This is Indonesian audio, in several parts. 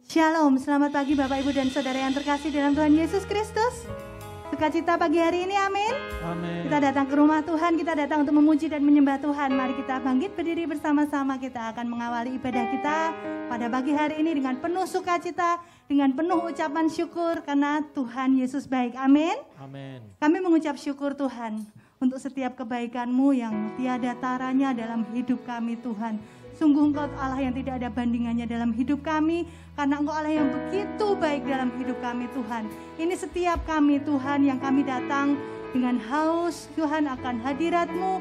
Shalom, selamat pagi Bapak Ibu dan Saudara yang terkasih dalam Tuhan Yesus Kristus. Sukacita pagi hari ini, amin. Amin. Kita datang ke rumah Tuhan, kita datang untuk memuji dan menyembah Tuhan. Mari kita bangkit berdiri bersama-sama, kita akan mengawali ibadah kita pada pagi hari ini dengan penuh sukacita, dengan penuh ucapan syukur karena Tuhan Yesus baik, amin. Amin. Kami mengucap syukur Tuhan untuk setiap kebaikan-Mu yang tiada taranya dalam hidup kami Tuhan. Sungguh Engkau Allah yang tidak ada bandingannya dalam hidup kami, karena Engkau Allah yang begitu baik dalam hidup kami Tuhan. Ini setiap kami Tuhan yang kami datang dengan haus Tuhan akan hadirat-Mu,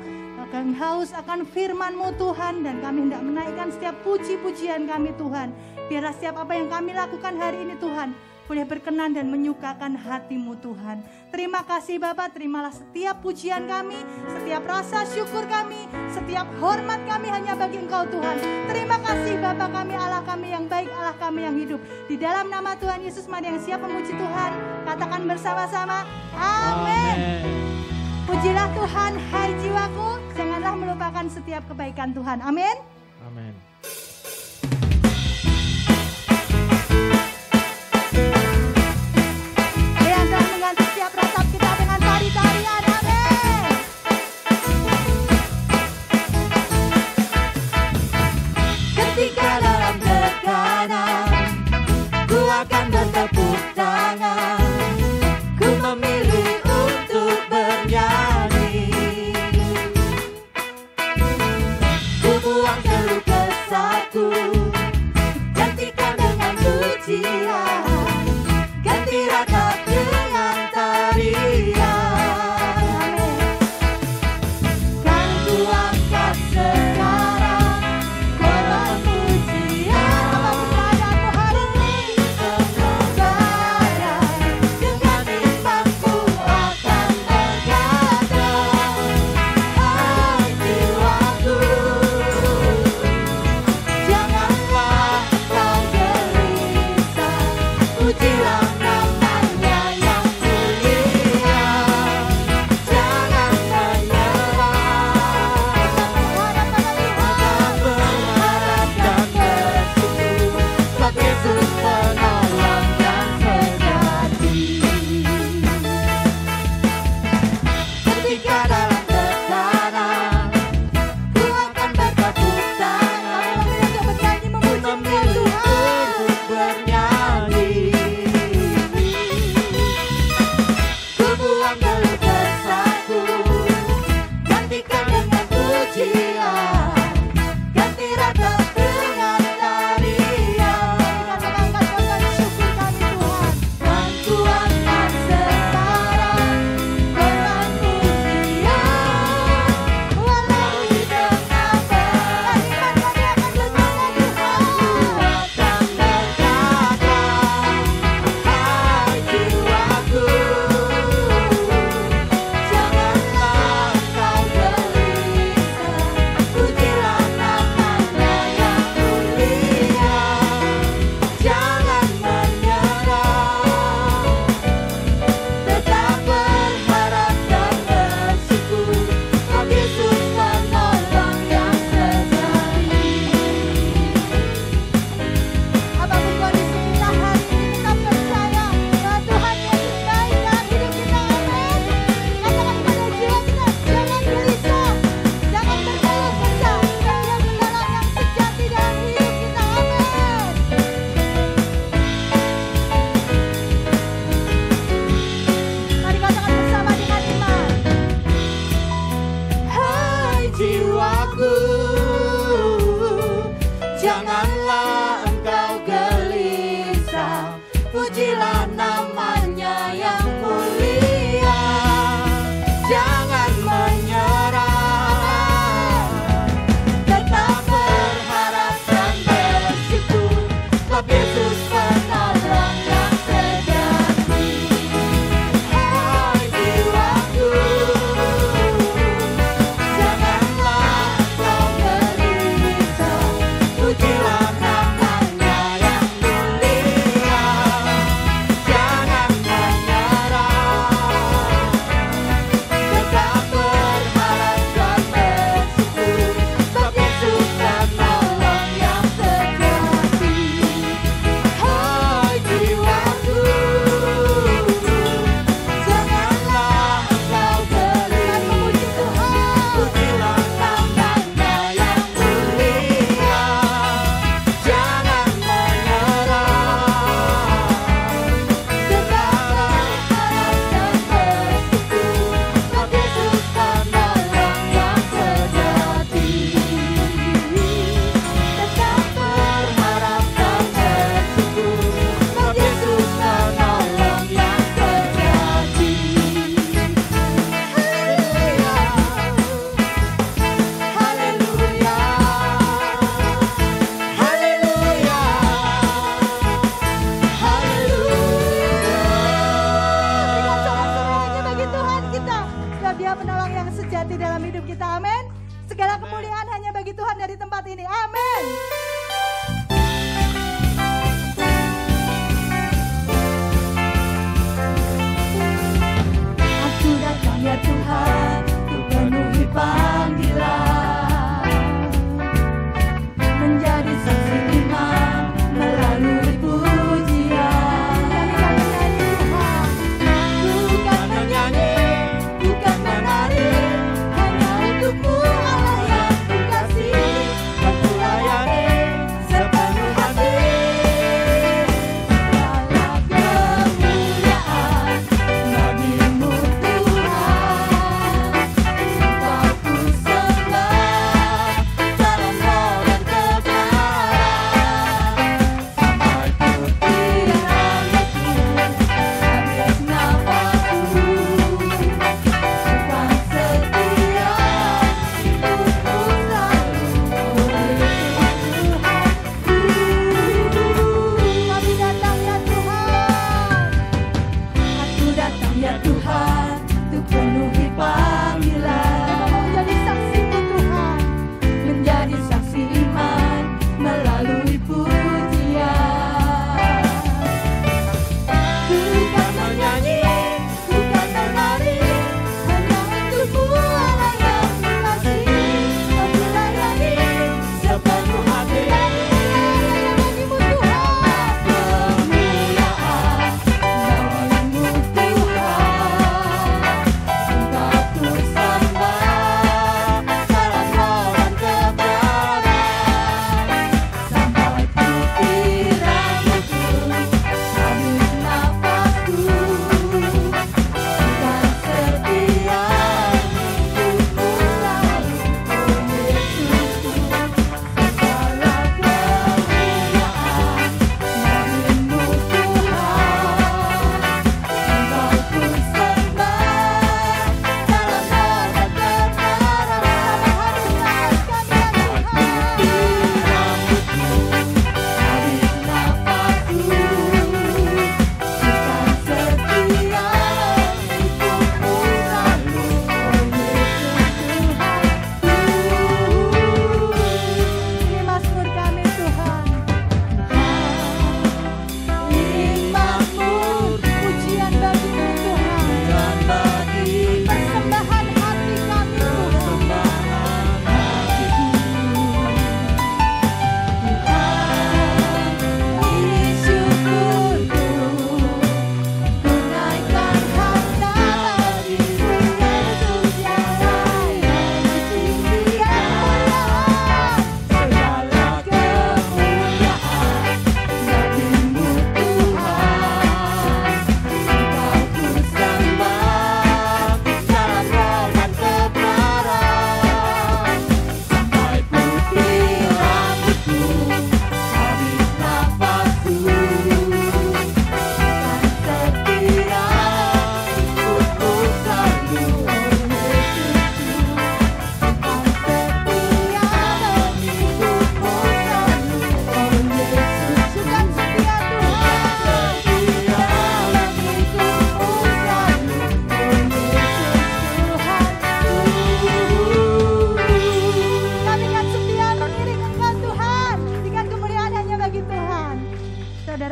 akan haus akan firman-Mu Tuhan, dan kami hendak menaikkan setiap puji-pujian kami Tuhan. Biarlah setiap apa yang kami lakukan hari ini Tuhan boleh berkenan dan menyukakan hati-Mu Tuhan. Terima kasih Bapa, terimalah setiap pujian kami, setiap rasa syukur kami, setiap hormat kami hanya bagi Engkau Tuhan. Terima kasih Bapa kami, Allah kami yang baik, Allah kami yang hidup. Di dalam nama Tuhan Yesus, mari yang siap memuji Tuhan, katakan bersama-sama, amin. Pujilah Tuhan, hai jiwaku, janganlah melupakan setiap kebaikan Tuhan, amin. Amin. Setiap ratap kita dengan tari-tarian, amin. Ketika dalam tekanan, ku akan bertepuk tangan, ku memilih untuk bernyanyi. Ku buang seluruh kesahku, gantikan dengan pujian, ganti ratap dengan tarian. Kan ku angkat sekarang kolam pujian, kepadamu hari ini penuh badai, dengan imanku akan berkata, hai jiwaku, janganlah kau gelisah, pujilah namanya yang mulia, jangan menyerah, tetap berharap dan bersyukur, sebab Yesus penolong yang sejati. Ketika dalam tekanan, ku akan bertepuk tangan, memilih untuk bernyanyi. Ku buang geluh kesahku, gantikan dengan pujian, ganti ratap dengan tarian. Kan ku angkat sekarang kolam pujian, walau di tengah badai, imanku akan berkata, hai jiwaku, janganlah kau gelisah, pujilah namanya yang mulia, jangan menyerah, tetap berharap dan bersyukur, sebab Yesus penolong yang sejati. Apapun kondisi kita hari ini, tetap percaya bahwa Tuhan Yesus baik dalam hidup kita, amin. Katakan pada jiwa kita, jangan gelisah, jangan berkeluh kesah, dan Dia menolong yang sejati dalam hidup kita, amin. Mari katakan bersama dengan iman. Hai jiwaku, janganlah engkau gelisah, pujilah namanya yang mulia, jangan menyerah, tetap berharap dan bersyukur, sebab Yesus penolong yang sejati. Hai jiwaku, janganlah kau gelisah, pujilah namanya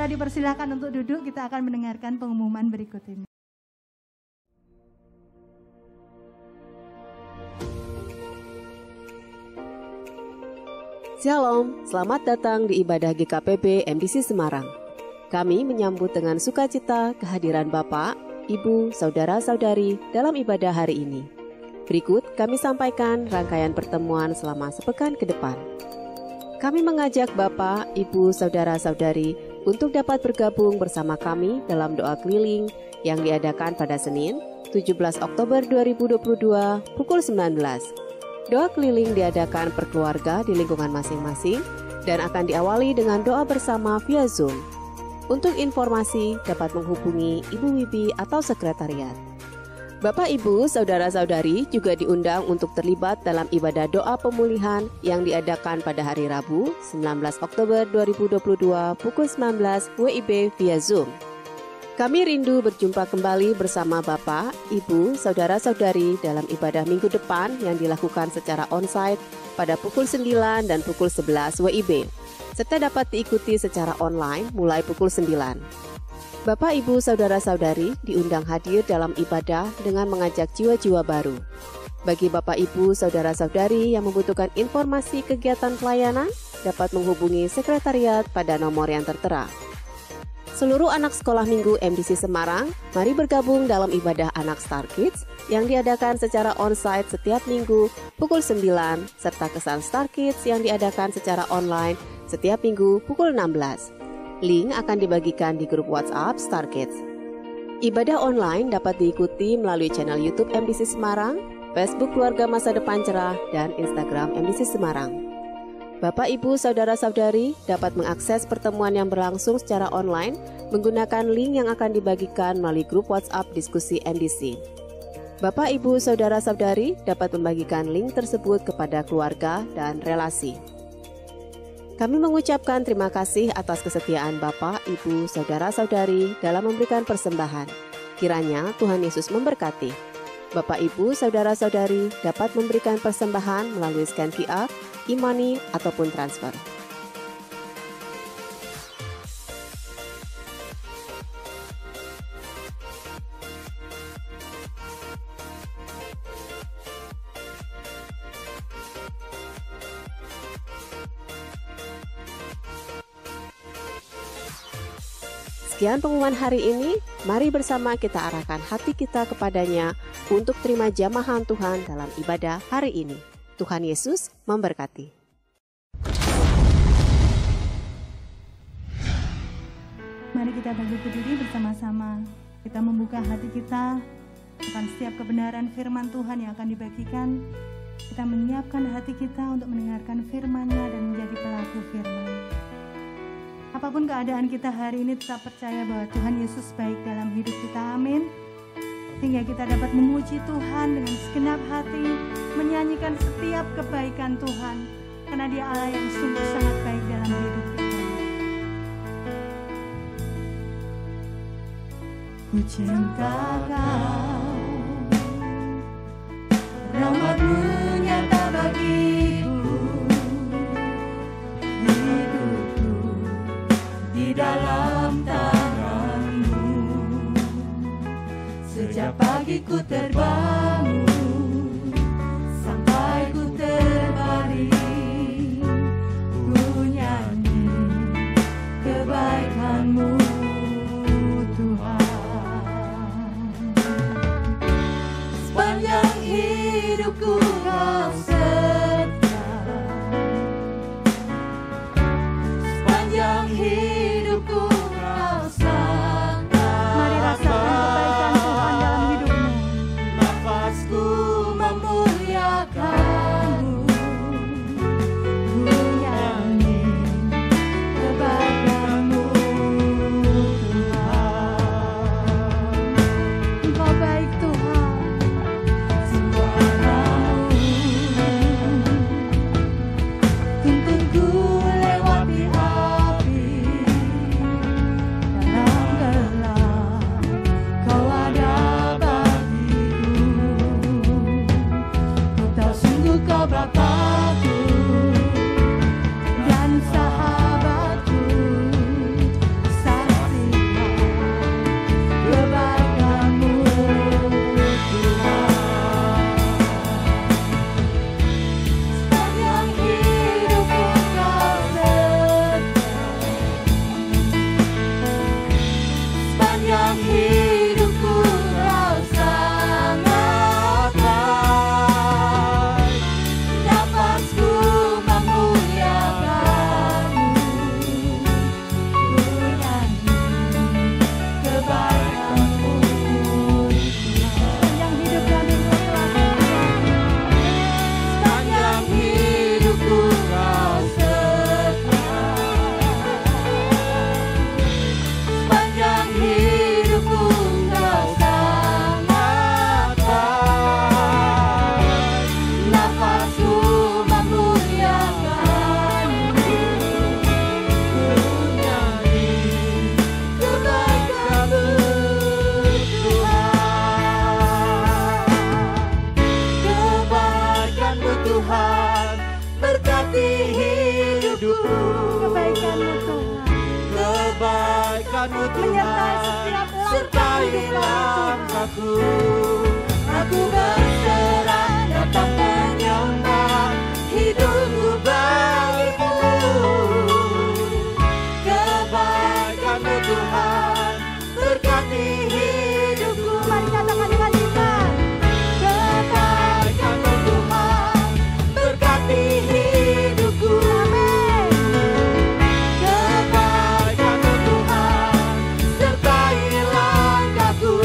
Saudara dipersilakan untuk duduk, kita akan mendengarkan pengumuman berikut ini. Shalom, selamat datang di ibadah GKPB MDC Semarang. Kami menyambut dengan sukacita kehadiran Bapak, Ibu, Saudara-saudari dalam ibadah hari ini. Berikut kami sampaikan rangkaian pertemuan selama sepekan ke depan. Kami mengajak Bapak, Ibu, Saudara-saudari untuk dapat bergabung bersama kami dalam doa keliling yang diadakan pada Senin, 17 Oktober 2022 pukul 19. Doa keliling diadakan per keluarga di lingkungan masing-masing dan akan diawali dengan doa bersama via Zoom. Untuk informasi dapat menghubungi Ibu Wibi atau sekretariat. Bapak, Ibu, Saudara-saudari juga diundang untuk terlibat dalam ibadah doa pemulihan yang diadakan pada hari Rabu 19 Oktober 2022 pukul 19 WIB via Zoom. Kami rindu berjumpa kembali bersama Bapak, Ibu, Saudara-saudari dalam ibadah minggu depan yang dilakukan secara onsite pada pukul 9 dan pukul 11 WIB, serta dapat diikuti secara online mulai pukul 9. Bapak, Ibu, Saudara-saudari diundang hadir dalam ibadah dengan mengajak jiwa-jiwa baru. Bagi Bapak, Ibu, Saudara-saudari yang membutuhkan informasi kegiatan pelayanan, dapat menghubungi sekretariat pada nomor yang tertera. Seluruh anak sekolah minggu MDC Semarang, mari bergabung dalam ibadah anak Star Kids yang diadakan secara onsite setiap minggu pukul 9, serta kesan Star Kids yang diadakan secara online setiap minggu pukul 16. Link akan dibagikan di grup WhatsApp Star Kids. Ibadah online dapat diikuti melalui channel YouTube MDC Semarang, Facebook Keluarga Masa Depan Cerah, dan Instagram MDC Semarang. Bapak, Ibu, Saudara-saudari dapat mengakses pertemuan yang berlangsung secara online menggunakan link yang akan dibagikan melalui grup WhatsApp diskusi MDC. Bapak, Ibu, Saudara-saudari dapat membagikan link tersebut kepada keluarga dan relasi. Kami mengucapkan terima kasih atas kesetiaan Bapak, Ibu, Saudara-saudari dalam memberikan persembahan. Kiranya Tuhan Yesus memberkati. Bapak, Ibu, Saudara-saudari dapat memberikan persembahan melalui scan QR, e-money, ataupun transfer. Sekian pengumuman hari ini, mari bersama kita arahkan hati kita kepadanya untuk terima jamahan Tuhan dalam ibadah hari ini. Tuhan Yesus memberkati. Mari kita bangkit berdiri bersama-sama. Kita membuka hati kita akan setiap kebenaran firman Tuhan yang akan dibagikan. Kita menyiapkan hati kita untuk mendengarkan firman-Nya dan menjadi pelaku firman. Apapun keadaan kita hari ini, tetap percaya bahwa Tuhan Yesus baik dalam hidup kita. Amin. Sehingga kita dapat memuji Tuhan dengan segenap hati, menyanyikan setiap kebaikan Tuhan, karena Dia Allah yang sungguh sangat baik dalam hidup kita. Ku cinta Kau, rahmat-Mu nyata bagiku, hidupku di dalam tangan-Mu. Sejak pagi ku terbangun sampai ku terbaring, ku nyanyi kebaikan-Mu Tuhan. Sepanjang hidupku Kau setia, sepanjang hidupku Kau sangat. Mari rasakan kebaikan Tuhan dalam hidupmu. Nafasku Kebaikan-Mu menyertai Tuhan, setiap sertai langkahku. Aku berserah datang menyembah, hidupku bagimu. Kebaikan-Mu Tuhan, berkati hidupku. Mari katakan dengan iman. Kebaikan-Mu Tuhan, berkati hidupku. Amin. Kebaikan-Mu Tuhan, sertai langkahku.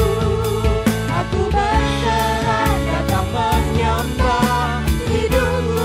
Aku berserah datang menyembah, hidupku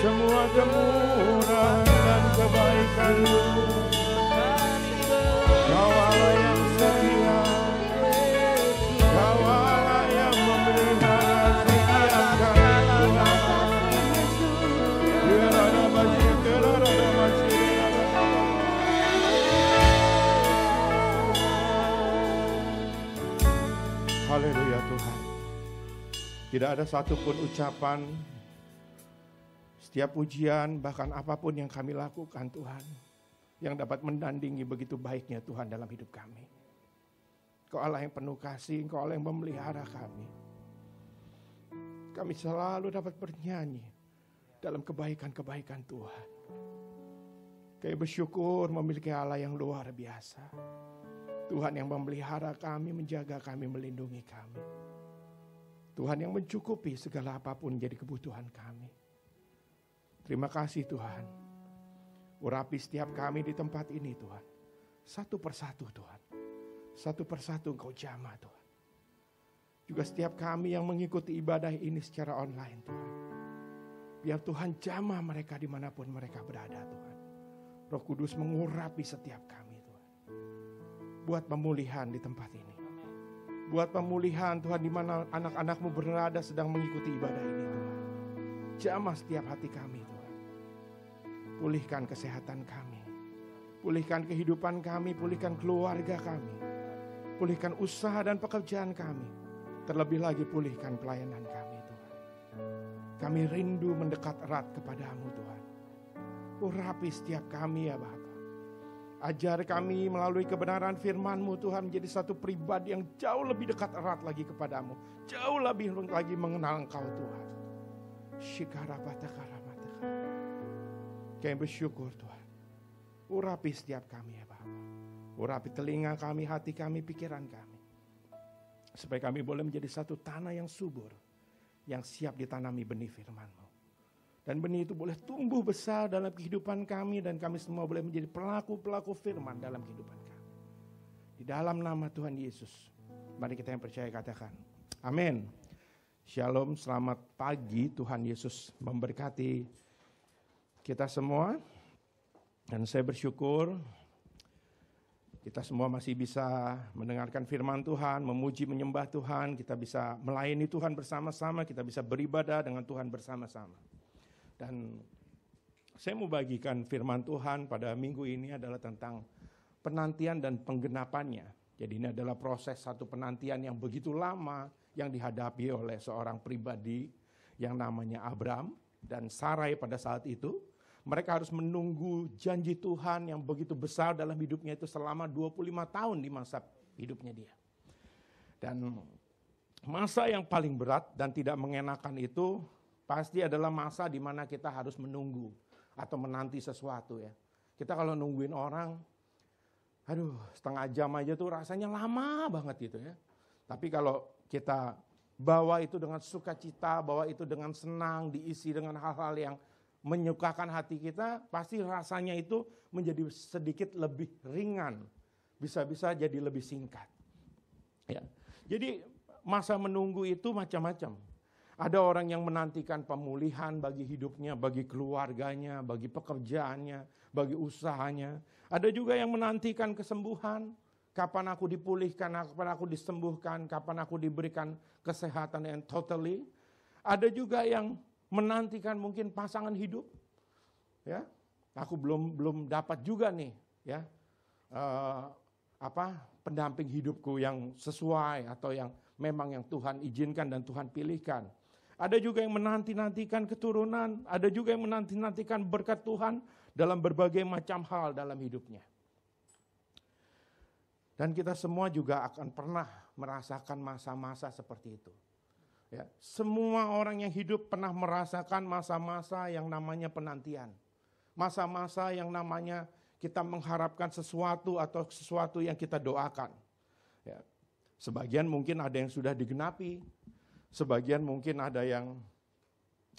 semua kemurahan dan kebaikan-Mu. Kau Allah yang setia, Kau Allah yang memelihara setiap kami Tuhan. Haleluya Tuhan. Tidak ada satupun ucapan, setiap pujian, bahkan apapun yang kami lakukan Tuhan, yang dapat mendandingi begitu baiknya Tuhan dalam hidup kami. Kau Allah yang penuh kasih, Kau Allah yang memelihara kami. Kami selalu dapat bernyanyi dalam kebaikan-kebaikan Tuhan. Kami bersyukur memiliki Allah yang luar biasa. Tuhan yang memelihara kami, menjaga kami, melindungi kami. Tuhan yang mencukupi segala apapun jadi kebutuhan kami. Terima kasih Tuhan. Urapi setiap kami di tempat ini Tuhan. Satu persatu Tuhan. Satu persatu Engkau jamah Tuhan. Juga setiap kami yang mengikuti ibadah ini secara online Tuhan. Biar Tuhan jamah mereka dimanapun mereka berada Tuhan. Roh Kudus mengurapi setiap kami Tuhan. Buat pemulihan di tempat ini. Buat pemulihan Tuhan di mana anak-anak-Mu berada sedang mengikuti ibadah ini Tuhan. Jamah setiap hati kami Tuhan. Pulihkan kesehatan kami. Pulihkan kehidupan kami, pulihkan keluarga kami. Pulihkan usaha dan pekerjaan kami. Terlebih lagi pulihkan pelayanan kami Tuhan. Kami rindu mendekat erat kepadamu Tuhan. Urapi setiap kami ya Bapa. Ajar kami melalui kebenaran firman-Mu Tuhan menjadi satu pribadi yang jauh lebih dekat erat lagi kepadamu. Jauh lebih lagi mengenal Engkau Tuhan. Shikarabatakaramataka. Kami bersyukur Tuhan. Urapi setiap kami ya Bapa. Urapi telinga kami, hati kami, pikiran kami. Supaya kami boleh menjadi satu tanah yang subur. Yang siap ditanami benih firman-Mu. Dan benih itu boleh tumbuh besar dalam kehidupan kami. Dan kami semua boleh menjadi pelaku-pelaku firman dalam kehidupan kami. Di dalam nama Tuhan Yesus. Mari kita yang percaya katakan. Amin. Shalom, selamat pagi. Tuhan Yesus memberkati kita semua. Dan saya bersyukur kita semua masih bisa mendengarkan firman Tuhan, memuji, menyembah Tuhan. Kita bisa melayani Tuhan bersama-sama, kita bisa beribadah dengan Tuhan bersama-sama. Dan saya mau bagikan firman Tuhan pada minggu ini adalah tentang penantian dan penggenapannya. Jadi ini adalah proses satu penantian yang begitu lama yang dihadapi oleh seorang pribadi yang namanya Abram dan Sarai pada saat itu. Mereka harus menunggu janji Tuhan yang begitu besar dalam hidupnya itu selama 25 tahun di masa hidupnya dia. Dan masa yang paling berat dan tidak mengenakan itu pasti adalah masa di mana kita harus menunggu atau menanti sesuatu ya. Kita kalau nungguin orang, setengah jam aja tuh rasanya lama banget gitu ya. Tapi kalau kita bawa itu dengan sukacita, bawa itu dengan senang, diisi dengan hal-hal yang menyukakan hati kita, pasti rasanya itu menjadi sedikit lebih ringan. Bisa-bisa jadi lebih singkat. Ya. Jadi masa menunggu itu macam-macam. Ada orang yang menantikan pemulihan bagi hidupnya, bagi keluarganya, bagi pekerjaannya, bagi usahanya. Ada juga yang menantikan kesembuhan. Kapan aku dipulihkan, kapan aku disembuhkan, kapan aku diberikan kesehatan yang totally. Ada juga yang menantikan mungkin pasangan hidup, ya. Aku belum dapat juga nih, ya, pendamping hidupku yang sesuai atau yang memang yang Tuhan izinkan dan Tuhan pilihkan. Ada juga yang menanti-nantikan keturunan, ada juga yang menanti-nantikan berkat Tuhan dalam berbagai macam hal dalam hidupnya. Dan kita semua juga akan pernah merasakan masa-masa seperti itu. Ya, semua orang yang hidup pernah merasakan masa-masa yang namanya penantian. Masa-masa yang namanya kita mengharapkan sesuatu atau sesuatu yang kita doakan. Ya, sebagian mungkin ada yang sudah digenapi. Sebagian mungkin ada yang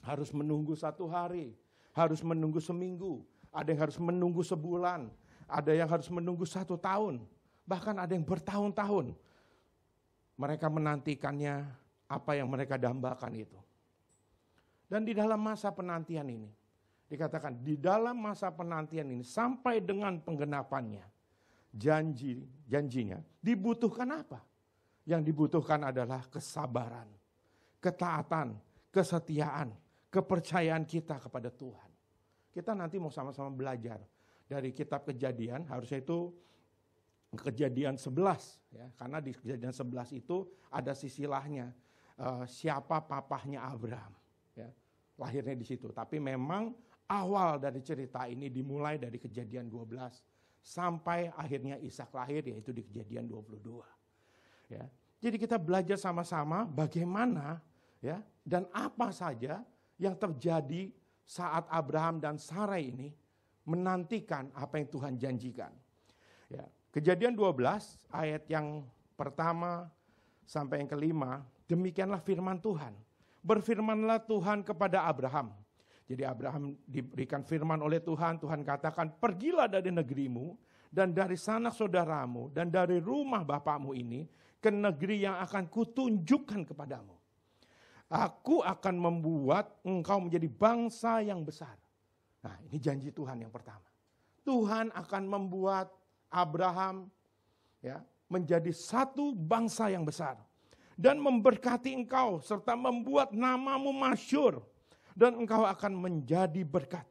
harus menunggu 1 hari. Harus menunggu seminggu. Ada yang harus menunggu sebulan. Ada yang harus menunggu 1 tahun. Bahkan ada yang bertahun-tahun. Mereka menantikannya apa yang mereka dambakan itu. Dan di dalam masa penantian ini, Dikatakan di dalam masa penantian ini sampai dengan penggenapannya, janjinya dibutuhkan apa? Yang dibutuhkan adalah kesabaran, ketaatan, kesetiaan, kepercayaan kita kepada Tuhan. Kita nanti mau sama-sama belajar dari kitab Kejadian, harusnya itu Kejadian 11 ya, karena di Kejadian 11 itu ada sisilahnya siapa papahnya Abraham ya, lahirnya di situ. Tapi memang awal dari cerita ini dimulai dari Kejadian 12 sampai akhirnya Ishak lahir, yaitu di Kejadian 22. Ya. Jadi kita belajar sama-sama bagaimana ya dan apa saja yang terjadi saat Abraham dan Sarai ini menantikan apa yang Tuhan janjikan. Ya. Kejadian 12 ayat yang pertama sampai yang kelima, demikianlah firman Tuhan. Berfirmanlah Tuhan kepada Abraham. Jadi Abraham diberikan firman oleh Tuhan, Tuhan katakan, pergilah dari negerimu dan dari sanak saudaramu dan dari rumah bapakmu ini ke negeri yang akan kutunjukkan kepadamu. Aku akan membuat engkau menjadi bangsa yang besar. Nah, ini janji Tuhan yang pertama. Tuhan akan membuat Abraham ya menjadi satu bangsa yang besar dan memberkati engkau serta membuat namamu masyhur. Dan engkau akan menjadi berkat.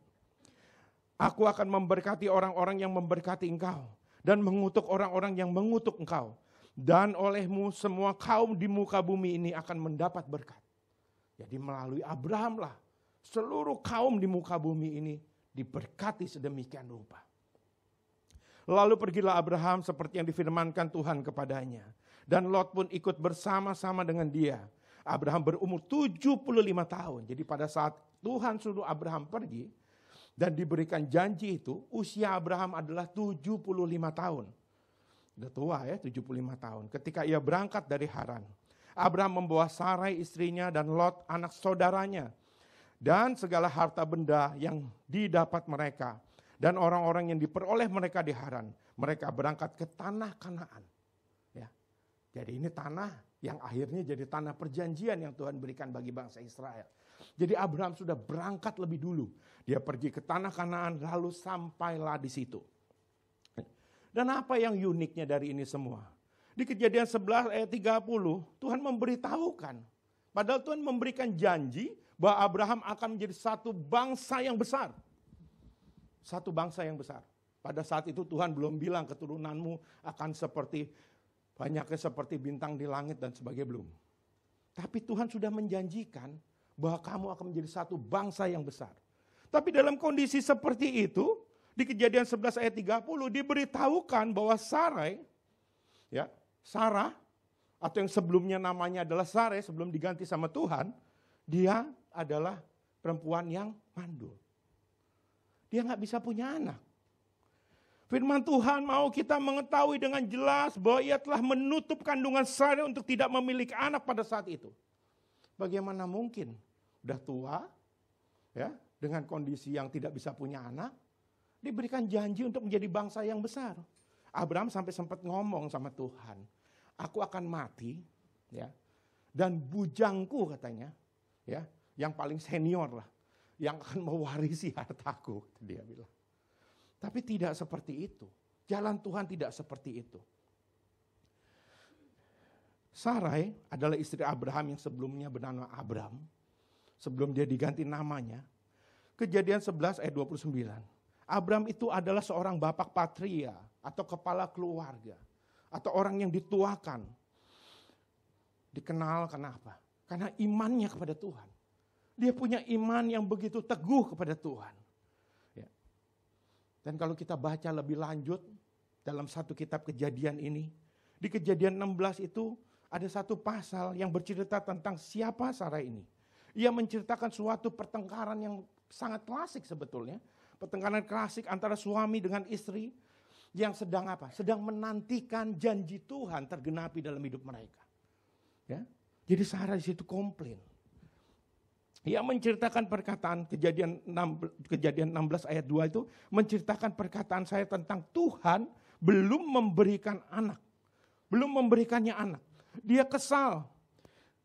Aku akan memberkati orang-orang yang memberkati engkau. Dan mengutuk orang-orang yang mengutuk engkau. Dan olehmu semua kaum di muka bumi ini akan mendapat berkat. Jadi melalui Abraham lah seluruh kaum di muka bumi ini diberkati sedemikian rupa. Lalu pergilah Abraham seperti yang difirmankan Tuhan kepadanya. Dan Lot pun ikut bersama-sama dengan dia. Abraham berumur 75 tahun. Jadi pada saat Tuhan suruh Abraham pergi dan diberikan janji itu, usia Abraham adalah 75 tahun. Udah tua ya, 75 tahun. Ketika ia berangkat dari Haran, Abraham membawa Sarai istrinya dan Lot anak saudaranya dan segala harta benda yang didapat mereka dan orang-orang yang diperoleh mereka di Haran. Mereka berangkat ke tanah Kanaan. Ya. Jadi ini tanah yang akhirnya jadi tanah perjanjian yang Tuhan berikan bagi bangsa Israel. Jadi Abraham sudah berangkat lebih dulu. Dia pergi ke tanah Kanaan lalu sampailah di situ. Dan apa yang uniknya dari ini semua? Di Kejadian 11 ayat 30 Tuhan memberitahukan. Padahal Tuhan memberikan janji bahwa Abraham akan menjadi satu bangsa yang besar. Satu bangsa yang besar. Pada saat itu Tuhan belum bilang keturunanmu akan seperti banyaknya seperti bintang di langit dan sebagainya, belum. Tapi Tuhan sudah menjanjikan bahwa kamu akan menjadi satu bangsa yang besar. Tapi dalam kondisi seperti itu, di Kejadian 11 ayat 30 diberitahukan bahwa Sarai, ya, Sarah, atau yang sebelumnya namanya adalah Sarai sebelum diganti sama Tuhan, dia adalah perempuan yang mandul. Dia nggak bisa punya anak. Firman Tuhan mau kita mengetahui dengan jelas bahwa ia telah menutup kandungan Sarai untuk tidak memiliki anak pada saat itu. Bagaimana mungkin? Udah tua, ya, dengan kondisi yang tidak bisa punya anak, diberikan janji untuk menjadi bangsa yang besar. Abraham sampai sempat ngomong sama Tuhan, aku akan mati, ya, dan bujangku katanya, ya, yang paling senior lah, yang akan mewarisi hartaku, dia bilang. Tapi tidak seperti itu. Jalan Tuhan tidak seperti itu. Sarai adalah istri Abraham yang sebelumnya bernama Abram. Sebelum dia diganti namanya. Kejadian 11 ayat 29. Abram itu adalah seorang bapak patria atau kepala keluarga. Atau orang yang dituakan. Dikenal kenapa? Karena imannya kepada Tuhan. Dia punya iman yang begitu teguh kepada Tuhan. Dan kalau kita baca lebih lanjut dalam satu kitab Kejadian ini, di Kejadian 16 itu ada satu pasal yang bercerita tentang siapa Sarai ini. Ia menceritakan suatu pertengkaran yang sangat klasik sebetulnya. Pertengkaran klasik antara suami dengan istri yang sedang apa? Sedang menantikan janji Tuhan tergenapi dalam hidup mereka. Ya. Jadi Sarai di situ komplain. Ia menceritakan perkataan Kejadian 16 ayat 2 itu menceritakan perkataan saya tentang Tuhan belum memberikan anak. Belum memberikannya anak. Dia kesal.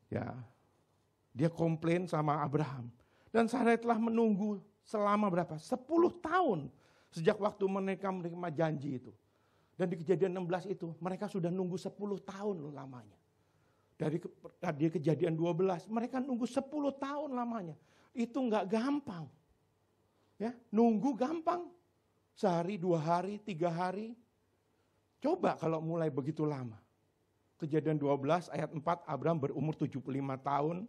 Ya. Dia komplain sama Abraham. Dan Sarai telah menunggu selama berapa? 10 tahun sejak waktu mereka menerima janji itu. Dan di Kejadian 16 itu mereka sudah nunggu 10 tahun lamanya. Dari Kejadian 12 mereka nunggu 10 tahun lamanya. Itu nggak gampang. Ya, nunggu gampang. Sehari, 2 hari, 3 hari. Coba kalau mulai begitu lama. Kejadian 12 ayat 4, Abraham berumur 75 tahun.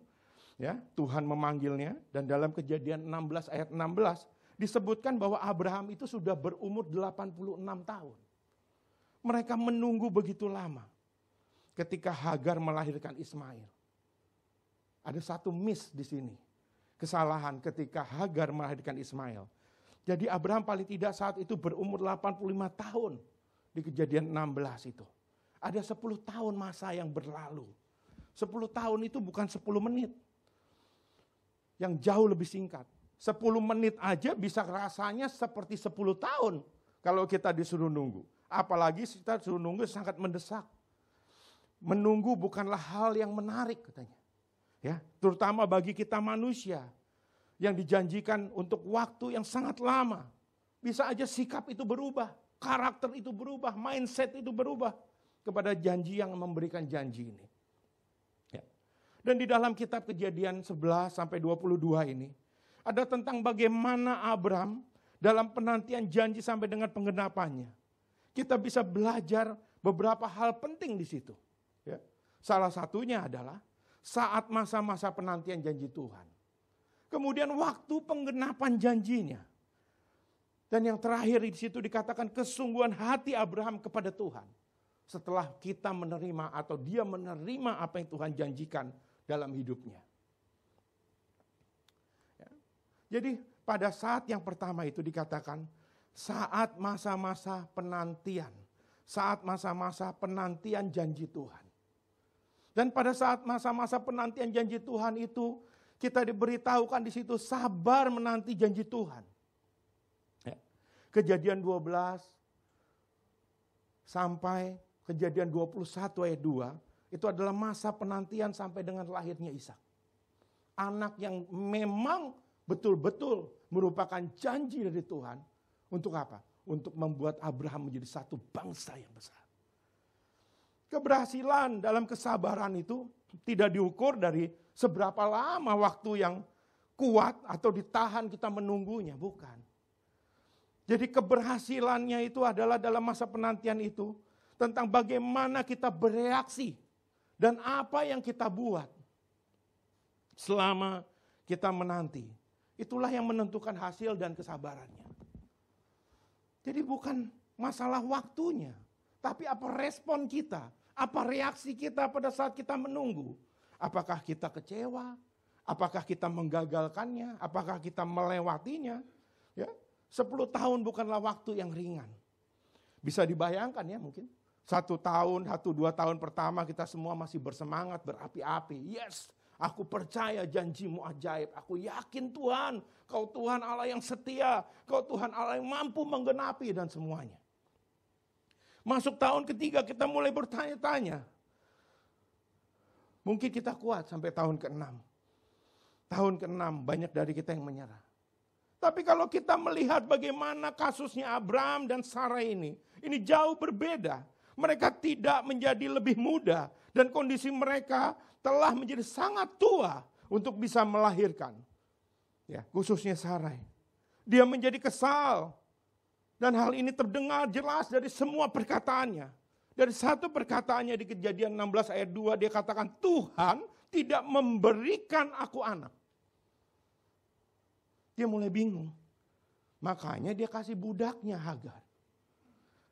Ya, Tuhan memanggilnya. Dan dalam Kejadian 16 ayat 16 disebutkan bahwa Abraham itu sudah berumur 86 tahun. Mereka menunggu begitu lama. Ketika Hagar melahirkan Ismail. Ada satu miss di sini. Kesalahan ketika Hagar melahirkan Ismail. Jadi Abraham paling tidak saat itu berumur 85 tahun. Di Kejadian 16 itu. Ada 10 tahun masa yang berlalu. 10 tahun itu bukan 10 menit. Yang jauh lebih singkat. 10 menit aja bisa rasanya seperti 10 tahun. Kalau kita disuruh nunggu. Apalagi kita disuruh nunggu sangat mendesak. Menunggu bukanlah hal yang menarik katanya. Ya, terutama bagi kita manusia. Yang dijanjikan untuk waktu yang sangat lama. Bisa aja sikap itu berubah. Karakter itu berubah. Mindset itu berubah. Kepada janji yang memberikan janji ini. Ya. Dan di dalam kitab Kejadian 11 sampai 22 ini. Ada tentang bagaimana Abraham dalam penantian janji sampai dengan penggenapannya. Kita bisa belajar beberapa hal penting di situ. Ya. Salah satunya adalah saat masa-masa penantian janji Tuhan. Kemudian waktu penggenapan janjinya. Dan yang terakhir di situ dikatakan kesungguhan hati Abraham kepada Tuhan. Setelah kita menerima atau dia menerima apa yang Tuhan janjikan dalam hidupnya. Jadi pada saat yang pertama itu dikatakan saat masa-masa penantian. Saat masa-masa penantian janji Tuhan. Dan pada saat masa-masa penantian janji Tuhan itu kita diberitahukan di situ sabar menanti janji Tuhan. Ya. Kejadian 12 sampai Kejadian 21 ayat 2 itu adalah masa penantian sampai dengan lahirnya Ishak. Anak yang memang betul-betul merupakan janji dari Tuhan. Untuk apa? Untuk membuat Abraham menjadi satu bangsa yang besar. Keberhasilan dalam kesabaran itu tidak diukur dari seberapa lama waktu yang kuat atau ditahan kita menunggunya. Bukan. Jadi keberhasilannya itu adalah dalam masa penantian itu. Tentang bagaimana kita bereaksi. Dan apa yang kita buat. Selama kita menanti. Itulah yang menentukan hasil dan kesabarannya. Jadi bukan masalah waktunya. Tapi apa respon kita. Apa reaksi kita pada saat kita menunggu. Apakah kita kecewa. Apakah kita menggagalkannya. Apakah kita melewatinya. Ya, 10 tahun bukanlah waktu yang ringan. Bisa dibayangkan ya mungkin. 1 tahun, 1-2 tahun pertama kita semua masih bersemangat, berapi-api. Yes. Aku percaya janjimu ajaib. Aku yakin Tuhan. Kau Tuhan Allah yang setia. Kau Tuhan Allah yang mampu menggenapi dan semuanya. Masuk tahun ketiga kita mulai bertanya-tanya. Mungkin kita kuat sampai tahun ke-6. Tahun ke-6 banyak dari kita yang menyerah. Tapi kalau kita melihat bagaimana kasusnya Abraham dan Sarah ini jauh berbeda. Mereka tidak menjadi lebih muda. Dan kondisi mereka telah menjadi sangat tua untuk bisa melahirkan. Ya, khususnya Sarai. Dia menjadi kesal. Dan hal ini terdengar jelas dari semua perkataannya. Dari satu perkataannya di Kejadian 16 ayat 2 dia katakan Tuhan tidak memberikan aku anak. Dia mulai bingung. Makanya dia kasih budaknya Hagar.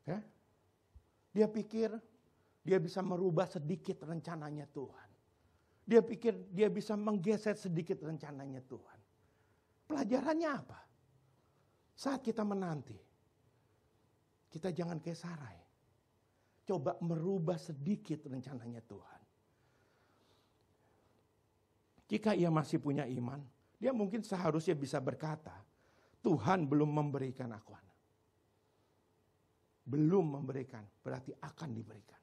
Ya. Dia pikir dia bisa merubah sedikit rencananya Tuhan. Dia pikir dia bisa menggeser sedikit rencananya Tuhan. Pelajarannya apa? Saat kita menanti, kita jangan kayak Sarai. Coba merubah sedikit rencananya Tuhan. Jika ia masih punya iman, dia mungkin seharusnya bisa berkata, Tuhan belum memberikan aku anak. Belum memberikan, berarti akan diberikan.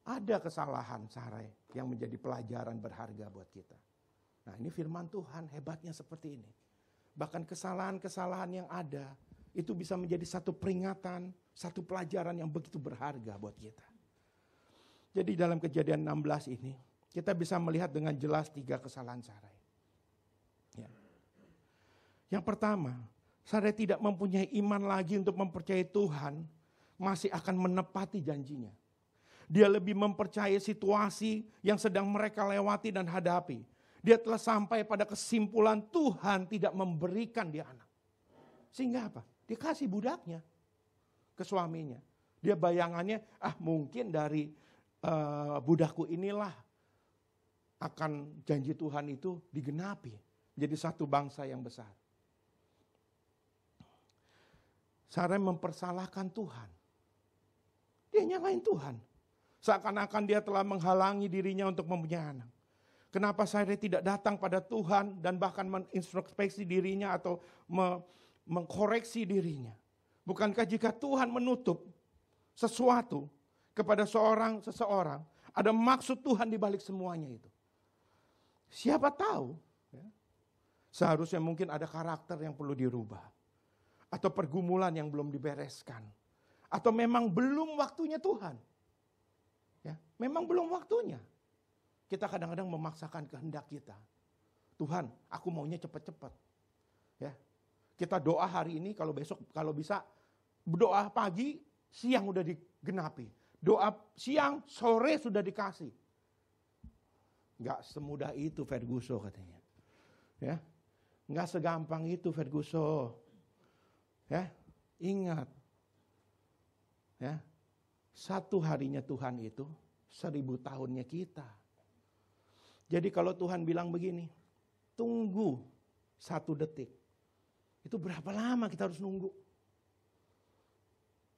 ada kesalahan Sarai yang menjadi pelajaran berharga buat kita. Nah, ini firman Tuhan, hebatnya seperti ini. Bahkan kesalahan-kesalahan yang ada itu bisa menjadi satu peringatan, satu pelajaran yang begitu berharga buat kita. Jadi dalam Kejadian 16 ini kita bisa melihat dengan jelas 3 kesalahan Sarai. Ya. Yang pertama, Sarai tidak mempunyai iman lagi untuk mempercayai Tuhan masih akan menepati janjinya. Dia lebih mempercayai situasi yang sedang mereka lewati dan hadapi. Dia telah sampai pada kesimpulan Tuhan tidak memberikan dia anak. Sehingga apa? Dia kasih budaknya ke suaminya. Dia bayangannya, mungkin dari budakku inilah akan janji Tuhan itu digenapi. Jadi satu bangsa yang besar. Sarai mempersalahkan Tuhan. Dia nyalain Tuhan. Seakan-akan dia telah menghalangi dirinya untuk mempunyai anak. Kenapa Sarai tidak datang pada Tuhan dan bahkan mengintrospeksi dirinya atau mengkoreksi dirinya? Bukankah jika Tuhan menutup sesuatu kepada seseorang, ada maksud Tuhan di balik semuanya itu? Siapa tahu, ya, seharusnya mungkin ada karakter yang perlu dirubah. Atau pergumulan yang belum dibereskan. Atau memang belum waktunya Tuhan. Ya, memang belum waktunya. Kita kadang-kadang memaksakan kehendak kita. Tuhan, aku maunya cepat-cepat. Ya. Kita doa hari ini, kalau besok, kalau bisa, doa pagi, siang udah digenapi. Doa siang, sore sudah dikasih. Enggak semudah itu Ferguson katanya. Ya. Enggak segampang itu Ferguson. Ya, ingat. Ya. Satu harinya Tuhan itu 1000 tahunnya kita. Jadi kalau Tuhan bilang begini, tunggu 1 detik. Itu berapa lama kita harus nunggu?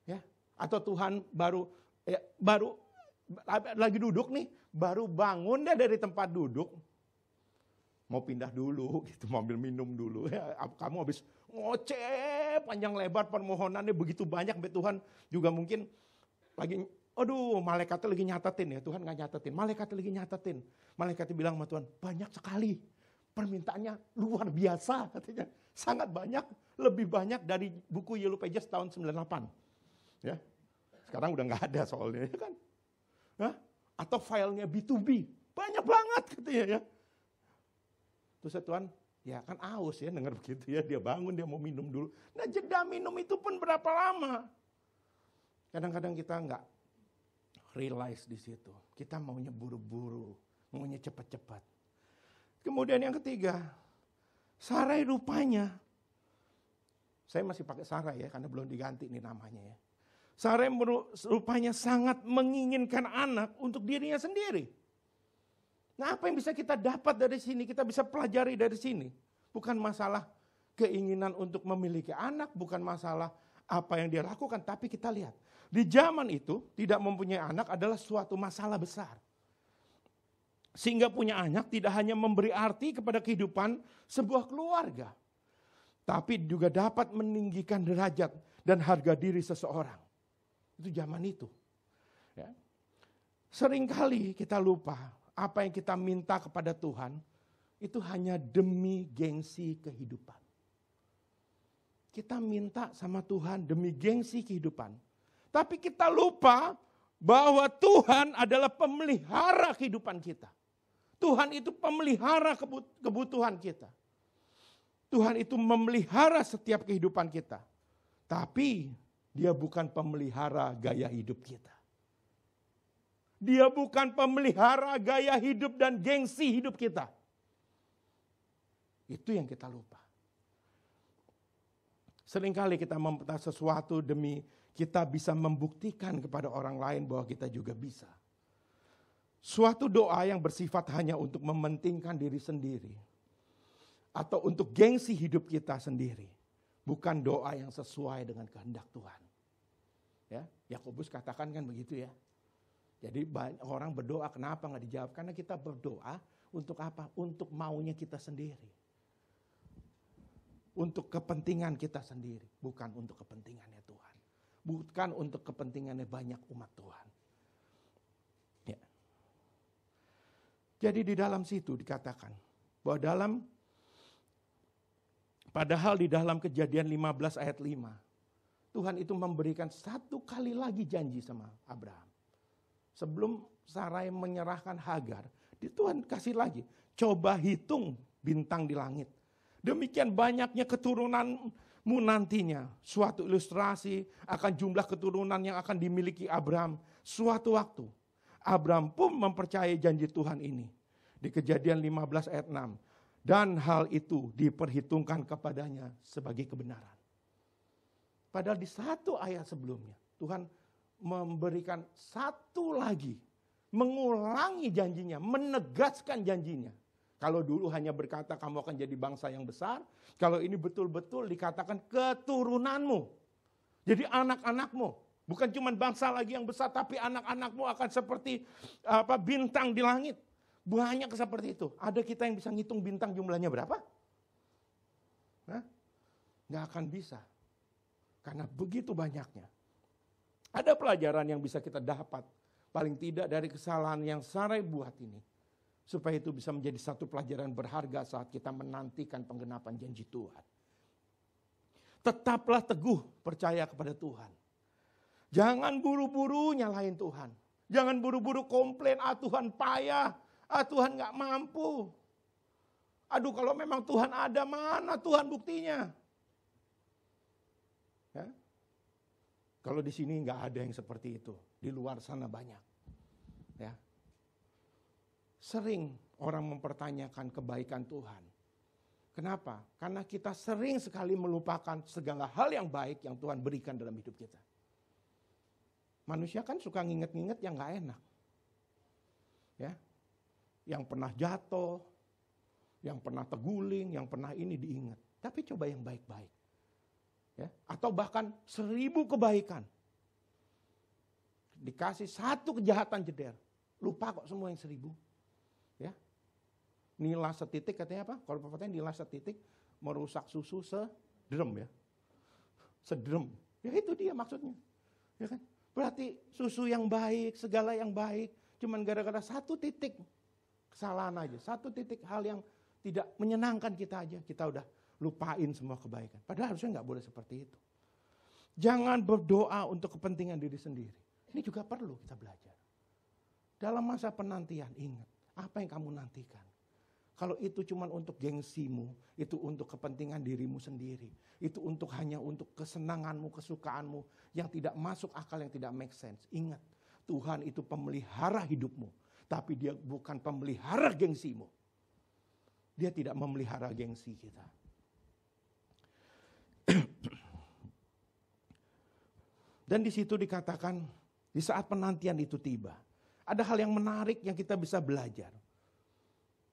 Ya, atau Tuhan baru lagi duduk nih, baru bangun deh dari tempat duduk. Mau pindah dulu gitu, mau ambil minum dulu. Ya, kamu habis ngoceh panjang lebar permohonannya begitu banyak, sampai Tuhan juga mungkin lagi, malaikatnya lagi nyatetin ya, Tuhan gak nyatetin, malaikatnya lagi nyatetin. Malaikatnya bilang sama Tuhan, banyak sekali, permintaannya luar biasa katanya. Sangat banyak, lebih banyak dari buku Yellow Pages tahun 98. Ya, sekarang udah gak ada soalnya ya kan. Hah? Atau filenya B2B, banyak banget katanya ya. Terus Tuhan, ya kan aus ya dengar begitu ya, dia bangun, dia mau minum dulu. Nah jeda minum itu pun berapa lama? Kadang-kadang kita nggak realize di situ. Kita maunya buru-buru, maunya cepat-cepat. Kemudian yang ketiga, Sarai rupanya, saya masih pakai Sarai ya, karena belum diganti nih namanya ya. Sarai rupanya sangat menginginkan anak untuk dirinya sendiri. Nah, apa yang bisa kita dapat dari sini, kita bisa pelajari dari sini. Bukan masalah keinginan untuk memiliki anak, bukan masalah apa yang dia lakukan, tapi kita lihat. Di zaman itu, tidak mempunyai anak adalah suatu masalah besar. Sehingga punya anak tidak hanya memberi arti kepada kehidupan sebuah keluarga, tapi juga dapat meninggikan derajat dan harga diri seseorang. Itu zaman itu. Ya. Seringkali kita lupa apa yang kita minta kepada Tuhan itu hanya demi gengsi kehidupan. Kita minta sama Tuhan demi gengsi kehidupan. Tapi kita lupa bahwa Tuhan adalah pemelihara kehidupan kita. Tuhan itu pemelihara kebutuhan kita. Tuhan itu memelihara setiap kehidupan kita. Tapi dia bukan pemelihara gaya hidup kita. Dia bukan pemelihara gaya hidup dan gengsi hidup kita. Itu yang kita lupa. Seringkali kita meminta sesuatu demi kita bisa membuktikan kepada orang lain bahwa kita juga bisa. Suatu doa yang bersifat hanya untuk mementingkan diri sendiri. Atau untuk gengsi hidup kita sendiri. Bukan doa yang sesuai dengan kehendak Tuhan. Ya, Yakobus katakan kan begitu ya. Jadi banyak orang berdoa, kenapa nggak dijawab? Karena kita berdoa untuk apa? Untuk maunya kita sendiri. Untuk kepentingan kita sendiri. Bukan untuk kepentingannya Tuhan. Bukan untuk kepentingannya banyak umat Tuhan. Jadi di dalam situ dikatakan bahwa padahal di dalam Kejadian 15 ayat 5, Tuhan itu memberikan satu kali lagi janji sama Abraham. Sebelum Sarai menyerahkan Hagar, Tuhan kasih lagi, coba hitung bintang di langit. Demikian banyaknya keturunanmu nantinya. Suatu ilustrasi akan jumlah keturunan yang akan dimiliki Abraham suatu waktu. Abraham pun mempercayai janji Tuhan ini. Di Kejadian 15 ayat 6. Dan hal itu diperhitungkan kepadanya sebagai kebenaran. Padahal di satu ayat sebelumnya, Tuhan memberikan satu lagi, mengulangi janjinya, menegaskan janjinya. Kalau dulu hanya berkata kamu akan jadi bangsa yang besar, kalau ini betul-betul dikatakan keturunanmu. Jadi anak-anakmu, bukan cuma bangsa lagi yang besar, tapi anak-anakmu akan seperti bintang di langit. Banyak seperti itu. Ada kita yang bisa ngitung bintang jumlahnya berapa? Nggak akan bisa. Karena begitu banyaknya. Ada pelajaran yang bisa kita dapat. Paling tidak dari kesalahan yang Sarai buat ini. Supaya itu bisa menjadi satu pelajaran berharga saat kita menantikan penggenapan janji Tuhan. Tetaplah teguh percaya kepada Tuhan. Jangan buru-buru nyalahin Tuhan. Jangan buru-buru komplain, Tuhan payah. Tuhan gak mampu. Aduh kalau memang Tuhan ada, mana Tuhan buktinya? Ya? Kalau di sini gak ada yang seperti itu. Di luar sana banyak. Ya. Sering orang mempertanyakan kebaikan Tuhan. Kenapa? Karena kita sering sekali melupakan segala hal yang baik yang Tuhan berikan dalam hidup kita. Manusia kan suka nginget-nginget yang gak enak. Ya. Yang pernah jatuh, yang pernah terguling, yang pernah ini diingat. Tapi coba yang baik-baik. Ya. Atau bahkan 1000 kebaikan. Dikasih 1 kejahatan jeder. Lupa kok semua yang 1000. Ya. Nila setitik katanya apa? Kalau pepatahnya nila setitik merusak susu sedrem ya. Sedrem. Ya itu dia maksudnya. Ya kan? Berarti susu yang baik, segala yang baik, cuman gara-gara 1 titik kesalahan aja, 1 titik hal yang tidak menyenangkan kita aja, kita udah lupain semua kebaikan. Padahal harusnya nggak boleh seperti itu. Jangan berdoa untuk kepentingan diri sendiri. Ini juga perlu kita belajar. Dalam masa penantian, ingat, apa yang kamu nantikan? Kalau itu cuma untuk gengsimu, itu untuk kepentingan dirimu sendiri, itu hanya untuk kesenanganmu, kesukaanmu, yang tidak masuk akal, yang tidak make sense. Ingat, Tuhan itu pemelihara hidupmu. Tapi dia bukan pemelihara gengsimu. Dia tidak memelihara gengsi kita. Dan di situ dikatakan, di saat penantian itu tiba, ada hal yang menarik yang kita bisa belajar.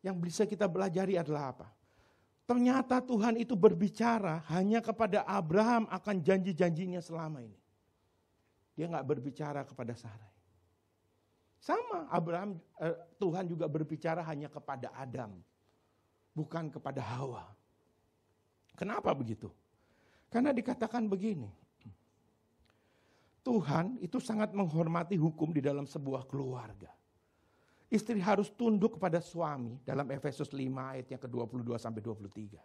Yang bisa kita belajari adalah apa? Ternyata Tuhan itu berbicara hanya kepada Abraham akan janji-janjinya selama ini. Dia nggak berbicara kepada Sarai. Sama Tuhan juga berbicara hanya kepada Adam, bukan kepada Hawa. Kenapa begitu? Karena dikatakan begini, Tuhan itu sangat menghormati hukum di dalam sebuah keluarga. Istri harus tunduk kepada suami dalam Efesus 5 ayat yang ke-22 sampai 23.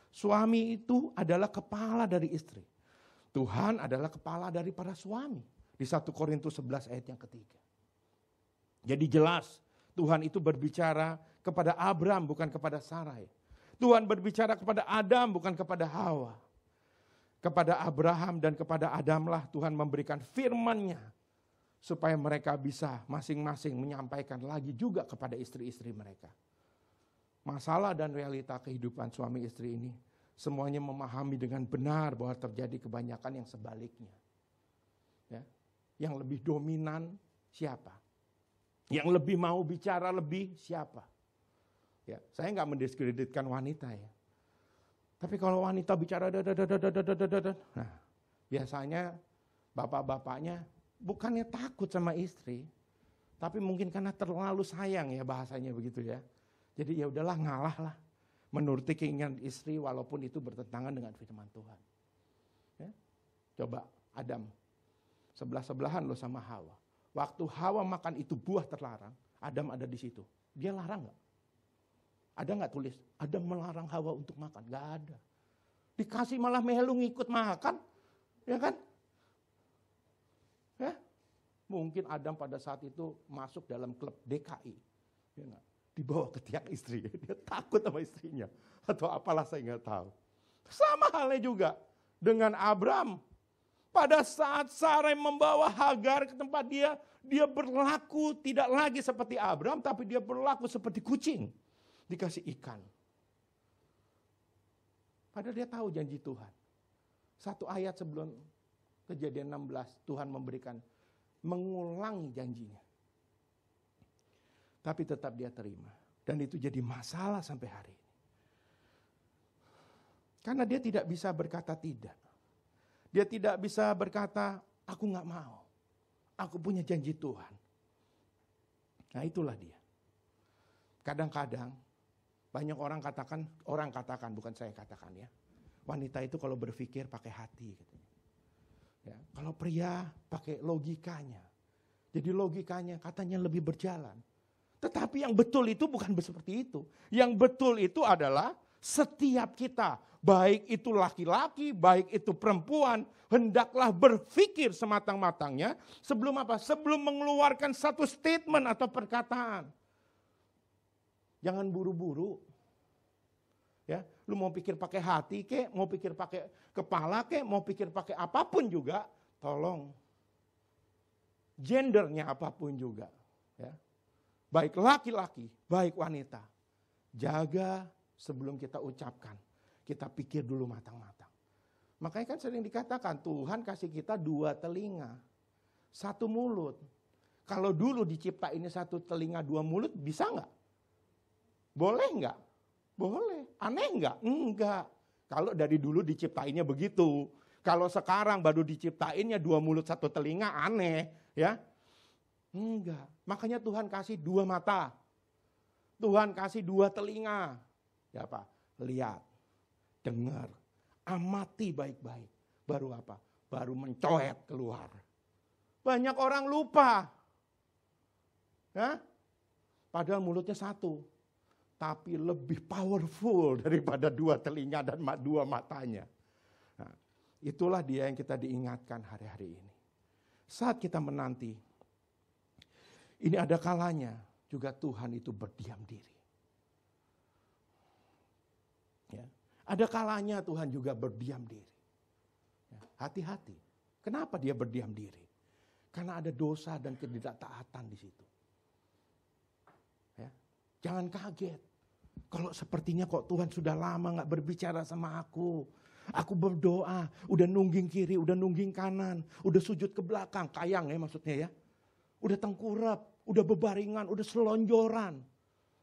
Suami itu adalah kepala dari istri. Tuhan adalah kepala dari para suami. Di 1 Korintus 11 ayat yang ketiga. Jadi jelas Tuhan itu berbicara kepada Abraham bukan kepada Sarai. Tuhan berbicara kepada Adam bukan kepada Hawa. Kepada Abraham dan kepada Adamlah Tuhan memberikan firman-Nya. Supaya mereka bisa masing-masing menyampaikan lagi juga kepada istri-istri mereka. Masalah dan realita kehidupan suami istri ini. Semuanya memahami dengan benar bahwa terjadi kebanyakan yang sebaliknya. Ya. Yang lebih dominan siapa? Yang lebih mau bicara lebih siapa? Ya, saya nggak mendiskreditkan wanita ya. Tapi kalau wanita bicara nah, biasanya bapak-bapaknya bukannya takut sama istri, tapi mungkin karena terlalu sayang ya bahasanya begitu ya. Jadi ya udahlah ngalah lah, menuruti keinginan istri walaupun itu bertentangan dengan firman Tuhan. Ya. Coba Adam sebelah-sebelahan lo sama Hawa. Waktu Hawa makan itu buah terlarang, Adam ada di situ. Dia larang nggak? Ada nggak tulis? Adam melarang Hawa untuk makan? Nggak ada. Dikasih malah melu ngikut makan, ya kan? Ya, mungkin Adam pada saat itu masuk dalam klub DKI, ya nggak? Dibawa ke tiang istri, dia takut sama istrinya, atau apalah saya nggak tahu. Sama halnya juga dengan Abram. Pada saat Sarai membawa Hagar ke tempat dia berlaku tidak lagi seperti Abram, tapi dia berlaku seperti kucing. Dikasih ikan. Padahal dia tahu janji Tuhan. Satu ayat sebelum Kejadian 16, Tuhan mengulangi janjinya. Tapi tetap dia terima. Dan itu jadi masalah sampai hari ini. Karena dia tidak bisa berkata tidak. Dia tidak bisa berkata, aku gak mau. Aku punya janji Tuhan. Nah itulah dia. Kadang-kadang banyak orang katakan, bukan saya katakan ya. Wanita itu kalau berpikir pakai hati. Ya, kalau pria pakai logikanya. Jadi logikanya katanya lebih berjalan. Tetapi yang betul itu bukan seperti itu. Yang betul itu adalah setiap kita, baik itu laki-laki, baik itu perempuan, hendaklah berpikir sematang-matangnya sebelum apa? Sebelum mengeluarkan satu statement atau perkataan. Jangan buru-buru. Ya, lu mau pikir pakai hati kek, mau pikir pakai kepala kek, mau pikir pakai apapun juga, tolong. Gendernya apapun juga, ya. Baik laki-laki, baik wanita. Jaga sebelum kita ucapkan. Kita pikir dulu matang-matang. Makanya kan sering dikatakan Tuhan kasih kita 2 telinga, 1 mulut. Kalau dulu diciptain 1 telinga 2 mulut bisa nggak? Boleh nggak? Boleh. Aneh nggak? Enggak. Kalau dari dulu diciptainnya begitu. Kalau sekarang baru diciptainnya 2 mulut 1 telinga aneh. Ya, enggak. Makanya Tuhan kasih 2 mata. Tuhan kasih 2 telinga. Ya apa? Lihat, dengar, amati baik-baik. Baru apa? Baru mencoet keluar. Banyak orang lupa. Ya? Padahal mulutnya 1. Tapi lebih powerful daripada 2 telinga dan 2 matanya. Nah, itulah dia yang kita diingatkan hari-hari ini. Saat kita menanti, ini ada kalanya juga Tuhan itu berdiam diri. Ya, ada kalanya Tuhan juga berdiam diri. Ya, hati-hati. Kenapa dia berdiam diri? Karena ada dosa dan ketidaktaatan di situ. Ya. Jangan kaget. Kalau sepertinya kok Tuhan sudah lama gak berbicara sama aku. Aku berdoa, udah nungging kiri, udah nungging kanan, udah sujud ke belakang, kayang ya maksudnya ya. Udah tengkurap, udah bebaringan, udah selonjoran.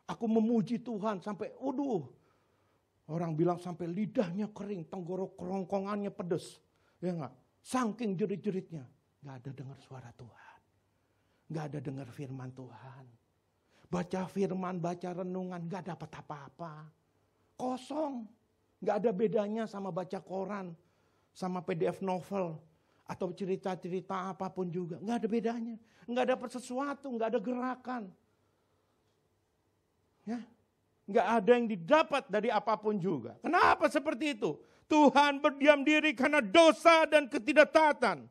Aku memuji Tuhan sampai, orang bilang sampai lidahnya kering, tenggorok kerongkongannya pedes. Ya gak? Saking jerit-jeritnya. Gak ada dengar suara Tuhan. Gak ada dengar firman Tuhan. Baca firman, baca renungan, gak dapat apa-apa. Kosong. Gak ada bedanya sama baca koran, sama PDF novel, atau cerita-cerita apapun juga. Gak ada bedanya. Gak dapat sesuatu, gak ada gerakan. Ya, gak ada yang didapat dari apapun juga. Kenapa seperti itu? Tuhan berdiam diri karena dosa dan ketidaktaatan.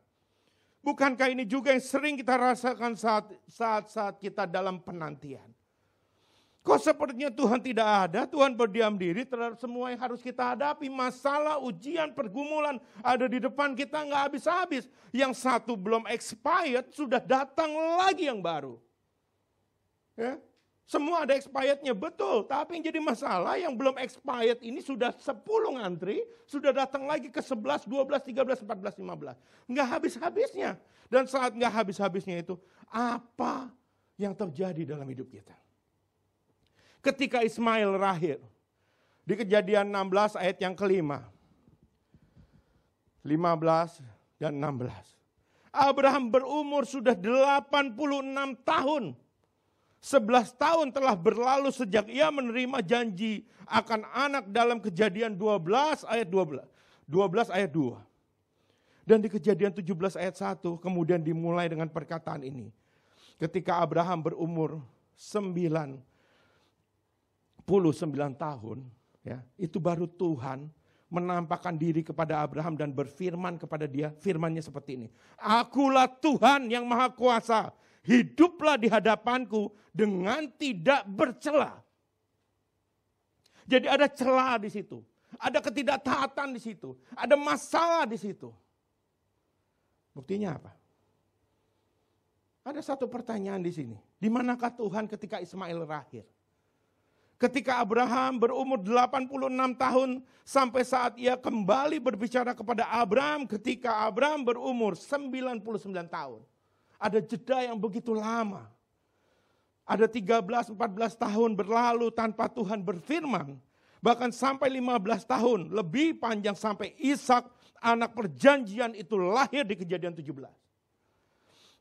Bukankah ini juga yang sering kita rasakan saat kita dalam penantian? Kok sepertinya Tuhan tidak ada, Tuhan berdiam diri terhadap semua yang harus kita hadapi. Masalah, ujian, pergumulan ada di depan kita nggak habis-habis. Yang satu belum expired, sudah datang lagi yang baru. Ya, semua ada expirednya, betul. Tapi yang jadi masalah yang belum expired ini sudah 10 ngantri, sudah datang lagi ke 11, 12, 13, 14, 15. Nggak habis-habisnya. Dan saat nggak habis-habisnya itu, apa yang terjadi dalam hidup kita? Ketika Ismail lahir, di Kejadian 16 ayat yang kelima, 15 dan 16. Abraham berumur sudah 86 tahun. 11 tahun telah berlalu sejak ia menerima janji akan anak dalam Kejadian 12 ayat 12 ayat 2. Dan di Kejadian 17 ayat 1 kemudian dimulai dengan perkataan ini. Ketika Abraham berumur 99 tahun, ya, itu baru Tuhan menampakkan diri kepada Abraham dan berfirman kepada dia, firmannya seperti ini. Akulah Tuhan yang Maha Kuasa, hiduplah di hadapanku dengan tidak bercela. Jadi ada celah di situ, ada ketidaktaatan di situ, ada masalah di situ. Buktinya apa? Ada satu pertanyaan di sini. Di manakah Tuhan ketika Ismail lahir? Ketika Abraham berumur 86 tahun sampai saat ia kembali berbicara kepada Abraham ketika Abraham berumur 99 tahun. Ada jeda yang begitu lama. Ada 13-14 tahun berlalu tanpa Tuhan berfirman. Bahkan sampai 15 tahun, lebih panjang sampai Ishak, anak perjanjian itu lahir di Kejadian 17.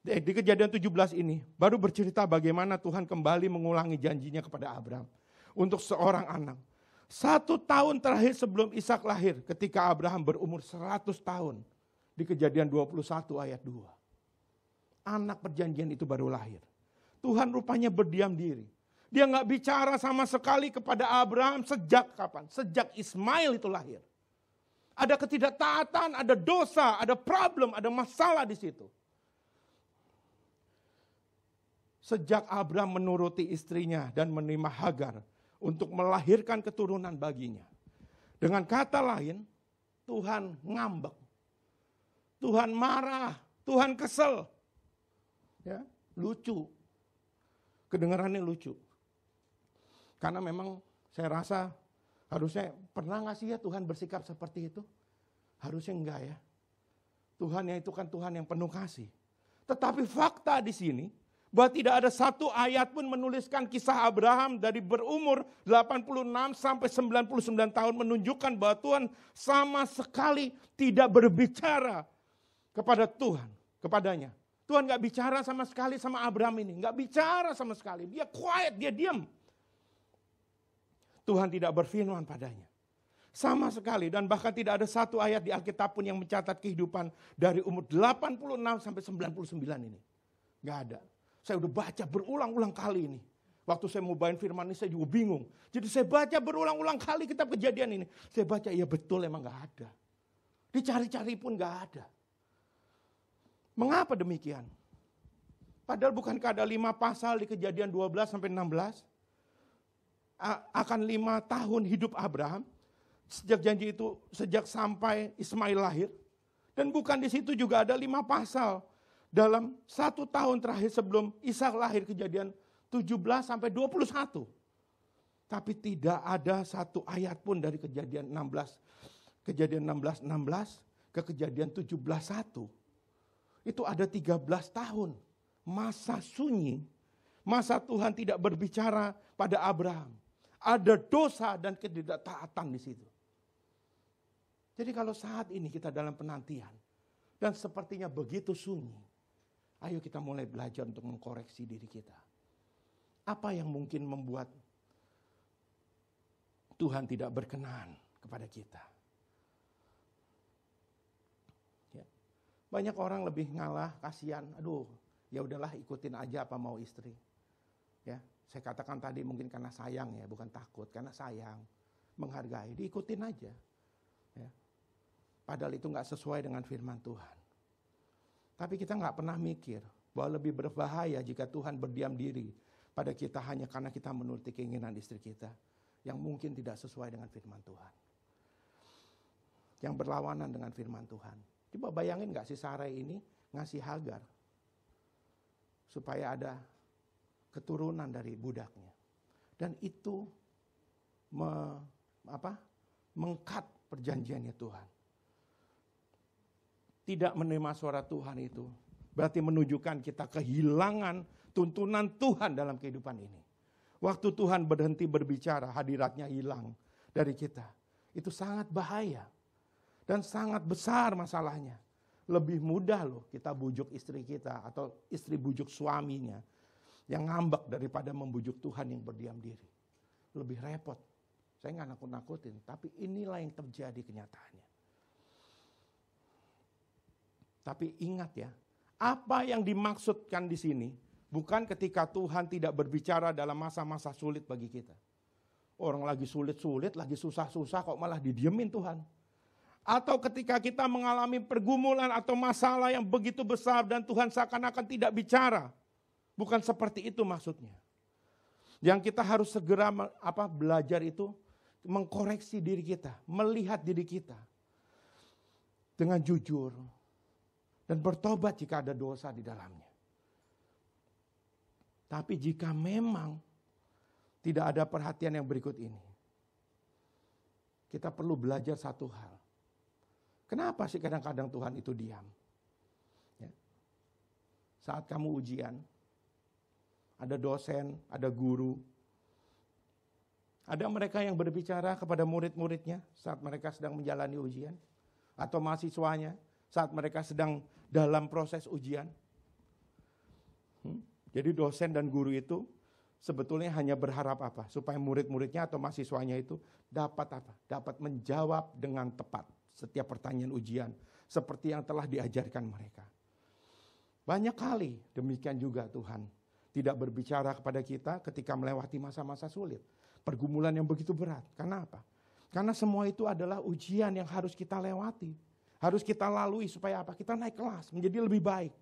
Di Kejadian 17 ini baru bercerita bagaimana Tuhan kembali mengulangi janjinya kepada Abraham. Untuk seorang anak. 1 tahun terakhir sebelum Ishak lahir ketika Abraham berumur 100 tahun. Di Kejadian 21 ayat 2. Anak perjanjian itu baru lahir. Tuhan rupanya berdiam diri. Dia nggak bicara sama sekali kepada Abraham sejak kapan? Sejak Ismail itu lahir. Ada ketidaktaatan, ada dosa, ada problem, ada masalah di situ. Sejak Abraham menuruti istrinya dan menerima Hagar untuk melahirkan keturunan baginya. Dengan kata lain, Tuhan ngambek. Tuhan marah, Tuhan kesel. Ya, lucu. Kedengarannya lucu. Karena memang saya rasa harusnya pernah nggak sih ya Tuhan bersikap seperti itu? Harusnya enggak ya. Tuhan itu kan Tuhan yang penuh kasih. Tetapi fakta di sini, bahwa tidak ada satu ayat pun menuliskan kisah Abraham dari berumur 86 sampai 99 tahun menunjukkan bahwa Tuhan sama sekali tidak berbicara kepada Tuhan, kepadanya. Tuhan gak bicara sama sekali sama Abraham ini, gak bicara sama sekali. Dia quiet, dia diam. Tuhan tidak berfirman padanya. Sama sekali, dan bahkan tidak ada satu ayat di Alkitab pun yang mencatat kehidupan dari umur 86 sampai 99 ini. Gak ada. Saya udah baca berulang-ulang kali ini. Waktu saya mau bacain firman ini saya juga bingung. Jadi saya baca berulang-ulang kali kitab Kejadian ini. Saya baca, ya betul emang gak ada. Dicari-cari pun gak ada. Mengapa demikian? Padahal bukankah ada 5 pasal di Kejadian 12 sampai 16? Akan 5 tahun hidup Abraham. Sejak janji itu, sejak sampai Ismail lahir. Dan bukan di situ juga ada 5 pasal. Dalam 1 tahun terakhir sebelum Ishak lahir, Kejadian 17 sampai 21. Tapi tidak ada satu ayat pun dari Kejadian 16 ke Kejadian 17:1. Itu ada 13 tahun masa sunyi, masa Tuhan tidak berbicara pada Abraham. Ada dosa dan ketidaktaatan di situ. Jadi kalau saat ini kita dalam penantian dan sepertinya begitu sunyi, ayo kita mulai belajar untuk mengkoreksi diri kita. Apa yang mungkin membuat Tuhan tidak berkenan kepada kita? Ya. Banyak orang lebih ngalah, kasihan. Aduh, ya udahlah ikutin aja apa mau istri. Ya, saya katakan tadi mungkin karena sayang ya, bukan takut, karena sayang, menghargai, diikutin aja. Ya. Padahal itu nggak sesuai dengan firman Tuhan. Tapi kita nggak pernah mikir bahwa lebih berbahaya jika Tuhan berdiam diri pada kita hanya karena kita menuruti keinginan istri kita yang mungkin tidak sesuai dengan firman Tuhan. Yang berlawanan dengan firman Tuhan. Coba bayangin nggak si Sarai ini ngasih Hagar supaya ada keturunan dari budaknya. Dan itu mengkat perjanjiannya Tuhan. Tidak menerima suara Tuhan itu berarti menunjukkan kita kehilangan tuntunan Tuhan dalam kehidupan ini. Waktu Tuhan berhenti berbicara, hadiratnya hilang dari kita. Itu sangat bahaya dan sangat besar masalahnya. Lebih mudah loh kita bujuk istri kita atau istri bujuk suaminya yang ngambek daripada membujuk Tuhan yang berdiam diri. Lebih repot. Saya nggak nakut-nakutin, tapi inilah yang terjadi kenyataannya. Tapi ingat ya, apa yang dimaksudkan di sini bukan ketika Tuhan tidak berbicara dalam masa-masa sulit bagi kita. Orang lagi sulit-sulit, lagi susah-susah kok malah didiemin Tuhan. Atau ketika kita mengalami pergumulan atau masalah yang begitu besar dan Tuhan seakan-akan tidak bicara. Bukan seperti itu maksudnya. Yang kita harus segera belajar itu mengkoreksi diri kita, melihat diri kita dengan jujur dan bertobat jika ada dosa di dalamnya. Tapi jika memang tidak ada perhatian yang berikut ini, kita perlu belajar satu hal. Kenapa sih kadang-kadang Tuhan itu diam? Ya. Saat kamu ujian, ada dosen, ada guru, ada mereka yang berbicara kepada murid-muridnya saat mereka sedang menjalani ujian, atau mahasiswanya saat mereka sedang dalam proses ujian. Jadi dosen dan guru itu sebetulnya hanya berharap apa? Supaya murid-muridnya atau mahasiswanya itu dapat apa? Dapat menjawab dengan tepat setiap pertanyaan ujian seperti yang telah diajarkan mereka. Banyak kali demikian juga Tuhan tidak berbicara kepada kita ketika melewati masa-masa sulit. Pergumulan yang begitu berat. Karena apa? Karena semua itu adalah ujian yang harus kita lewati. Harus kita lalui supaya apa? Kita naik kelas, menjadi lebih baik.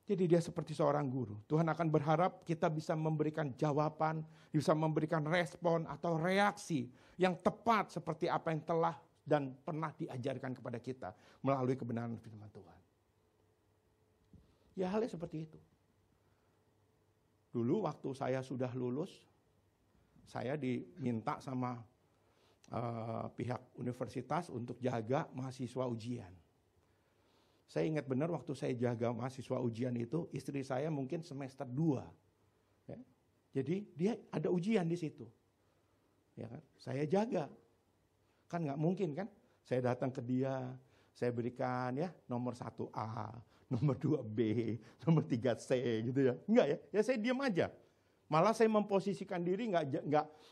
Jadi dia seperti seorang guru. Tuhan akan berharap kita bisa memberikan jawaban, bisa memberikan respon atau reaksi yang tepat seperti apa yang telah dan pernah diajarkan kepada kita melalui kebenaran firman Tuhan. Ya halnya seperti itu. Dulu waktu saya sudah lulus, saya diminta sama pihak universitas untuk jaga mahasiswa ujian. Saya ingat benar waktu saya jaga mahasiswa ujian itu, istri saya mungkin semester 2. Ya. Jadi dia ada ujian di situ. Ya kan? Saya jaga. Kan nggak mungkin kan? Saya datang ke dia, saya berikan ya nomor 1A, nomor 2B, nomor 3C gitu ya. Enggak ya, ya saya diam aja. Malah saya memposisikan diri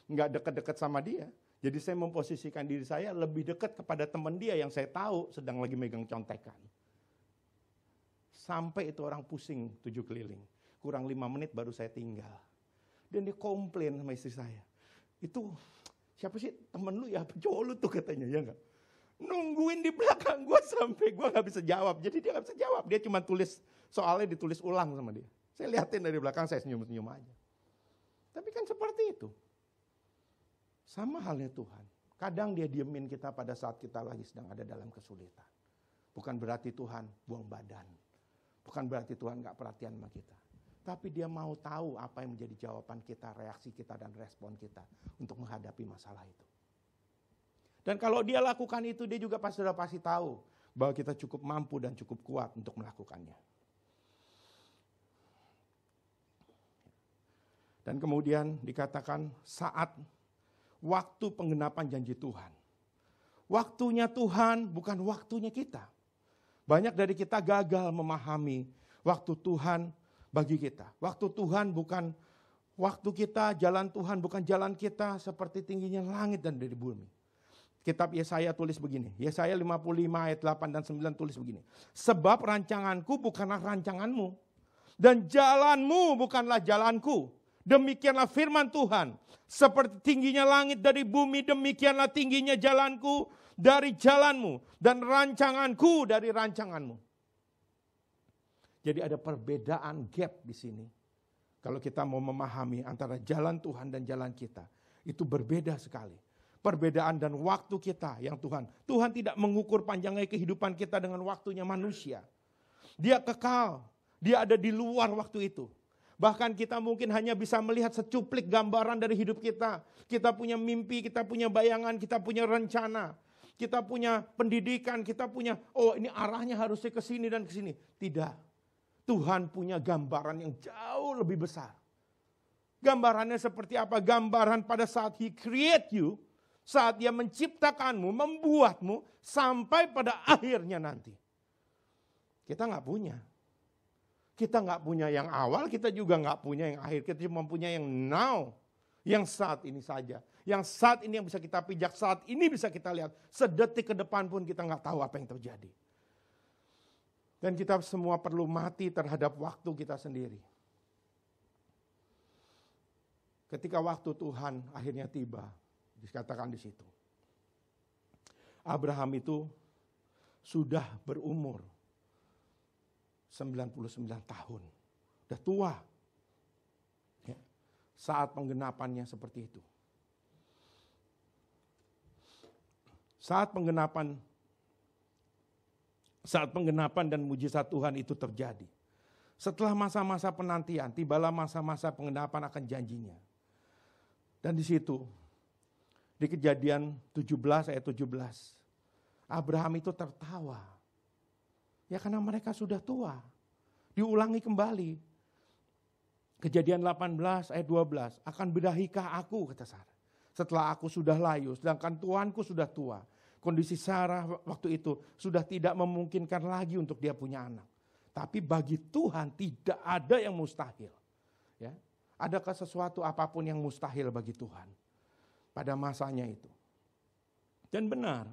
nggak dekat-dekat sama dia. Jadi saya memposisikan diri saya lebih dekat kepada teman dia yang saya tahu sedang lagi megang contekan. Sampai itu orang pusing 7 keliling. Kurang 5 menit baru saya tinggal. Dan dia komplain sama istri saya. Itu siapa sih temen lu ya? Cowok lu tuh katanya, ya enggak? Nungguin di belakang gue sampai gue gak bisa jawab. Jadi dia gak bisa jawab. Dia cuma tulis, soalnya ditulis ulang sama dia. Saya liatin dari belakang, saya senyum-senyum aja. Tapi kan seperti itu. Sama halnya Tuhan. Kadang dia diemin kita pada saat kita lagi sedang ada dalam kesulitan. Bukan berarti Tuhan buang badan. Bukan berarti Tuhan gak perhatian sama kita. Tapi dia mau tahu apa yang menjadi jawaban kita, reaksi kita, dan respon kita untuk menghadapi masalah itu. Dan kalau dia lakukan itu, dia juga sudah pasti tahu bahwa kita cukup mampu dan cukup kuat untuk melakukannya. Dan kemudian dikatakan saat waktu penggenapan janji Tuhan. Waktunya Tuhan bukan waktunya kita. Banyak dari kita gagal memahami waktu Tuhan bagi kita. Waktu Tuhan bukan waktu kita, jalan Tuhan bukan jalan kita seperti tingginya langit dan dari bumi. Kitab Yesaya tulis begini, Yesaya 55 ayat 8 dan 9 tulis begini. Sebab rancanganku bukanlah rancanganmu, dan jalanmu bukanlah jalanku. Demikianlah firman Tuhan, seperti tingginya langit dari bumi, demikianlah tingginya jalanku dari jalanmu, dan rancanganku dari rancanganmu. Jadi ada perbedaan gap di sini. Kalau kita mau memahami antara jalan Tuhan dan jalan kita, itu berbeda sekali. Perbedaan dan waktu kita yang Tuhan tidak mengukur panjangnya kehidupan kita dengan waktunya manusia. Dia kekal, dia ada di luar waktu itu. Bahkan kita mungkin hanya bisa melihat secuplik gambaran dari hidup kita. Kita punya mimpi, kita punya bayangan, kita punya rencana. Kita punya pendidikan, kita punya, oh ini arahnya harusnya ke sini dan ke sini. Tidak. Tuhan punya gambaran yang jauh lebih besar. Gambarannya seperti apa? Gambaran pada saat He create you, saat Dia menciptakanmu, membuatmu, sampai pada akhirnya nanti. Kita nggak punya. Kita nggak punya yang awal, kita juga nggak punya yang akhir. Kita cuma punya yang now, yang saat ini saja. Yang saat ini yang bisa kita pijak, saat ini bisa kita lihat. Sedetik ke depan pun kita nggak tahu apa yang terjadi. Dan kita semua perlu mati terhadap waktu kita sendiri. ketika waktu Tuhan akhirnya tiba, dikatakan di situ. Abraham itu sudah berumur 99 tahun. Udah tua. Ya, saat penggenapannya seperti itu. Saat penggenapan dan mujizat Tuhan itu terjadi. Setelah masa-masa penantian, tibalah masa-masa penggenapan akan janjinya. Dan di situ, di Kejadian 17 ayat 17, Abraham itu tertawa. Ya karena mereka sudah tua. Diulangi kembali. Kejadian 18 ayat 12, akan bedahikah aku, kata Sarah. Setelah aku sudah layu, sedangkan Tuanku sudah tua. Kondisi Sarah waktu itu sudah tidak memungkinkan lagi untuk dia punya anak. Tapi bagi Tuhan tidak ada yang mustahil. Ya, adakah sesuatu apapun yang mustahil bagi Tuhan pada masanya itu? Dan benar,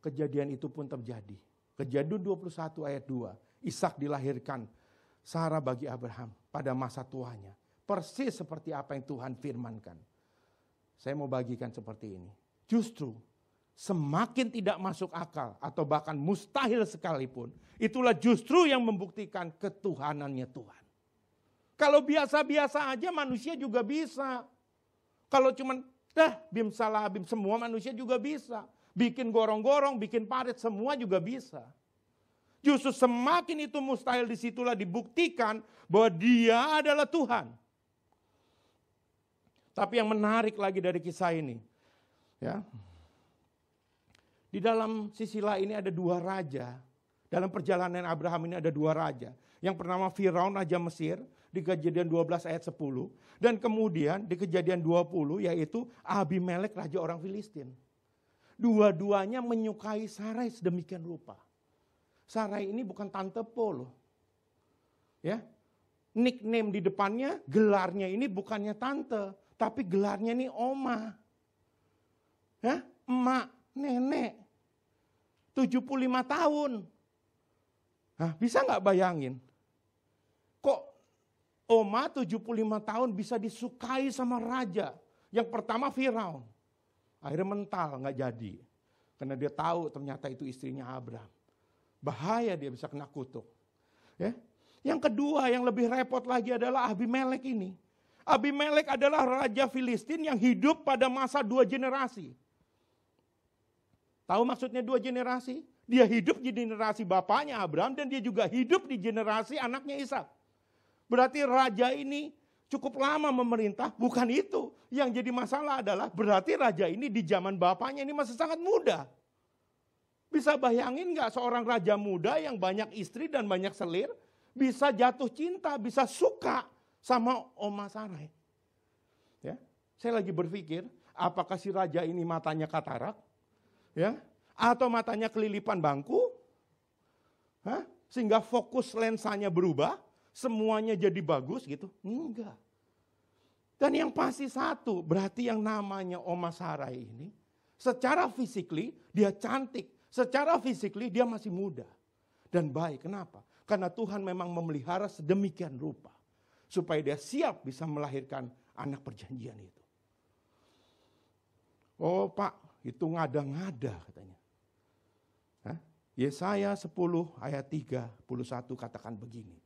kejadian itu pun terjadi. Kejadian 21 ayat 2, Ishak dilahirkan Sarah bagi Abraham pada masa tuanya. Persis seperti apa yang Tuhan firmankan. Saya mau bagikan seperti ini. Justru semakin tidak masuk akal atau bahkan mustahil sekalipun, itulah justru yang membuktikan ketuhanannya Tuhan. Kalau biasa-biasa aja manusia juga bisa. Kalau cuman bim salah bim, semua manusia juga bisa. Bikin gorong-gorong, bikin parit, semua juga bisa. Justru semakin itu mustahil, disitulah dibuktikan bahwa Dia adalah Tuhan. Tapi yang menarik lagi dari kisah ini, ya, di dalam sisi lain ini ada dua raja. Dalam perjalanan Abraham ini ada dua raja. Yang pertama Firaun, raja Mesir, di Kejadian 12 ayat 10. Dan kemudian di Kejadian 20 yaitu Abimelek, raja orang Filistin. Dua-duanya menyukai Sarai sedemikian rupa. Sarai ini bukan tante Po loh. Ya. Nickname di depannya, gelarnya ini bukannya tante. Tapi gelarnya ini oma. Ya, emak, nenek. 75 tahun. Nah, bisa nggak bayangin? Kok oma 75 tahun bisa disukai sama raja? Yang pertama Firaun. Akhirnya mental, nggak jadi. Karena dia tahu ternyata itu istrinya Abraham. Bahaya, dia bisa kena kutuk. Ya. Yang kedua yang lebih repot lagi adalah Abimelek ini. Abimelek adalah raja Filistin yang hidup pada masa 2 generasi. Tahu maksudnya 2 generasi? Dia hidup di generasi bapaknya Abraham dan dia juga hidup di generasi anaknya Ishak. Berarti raja ini cukup lama memerintah, bukan itu. Yang jadi masalah adalah berarti raja ini di zaman bapaknya ini masih sangat muda. Bisa bayangin gak seorang raja muda yang banyak istri dan banyak selir, bisa jatuh cinta, bisa suka sama Oma Sarai. Ya, saya lagi berpikir, apakah si raja ini matanya katarak? Ya, atau matanya kelilipan bangku, sehingga fokus lensanya berubah, semuanya jadi bagus gitu? Enggak. Dan yang pasti satu, berarti yang namanya Oma Sarai ini, secara physically dia cantik, secara physically dia masih muda dan baik. Kenapa? Karena Tuhan memang memelihara sedemikian rupa, supaya dia siap bisa melahirkan anak perjanjian itu. Oh Pak, itu ngada-ngada katanya. Yesaya 10 ayat 31 katakan begini.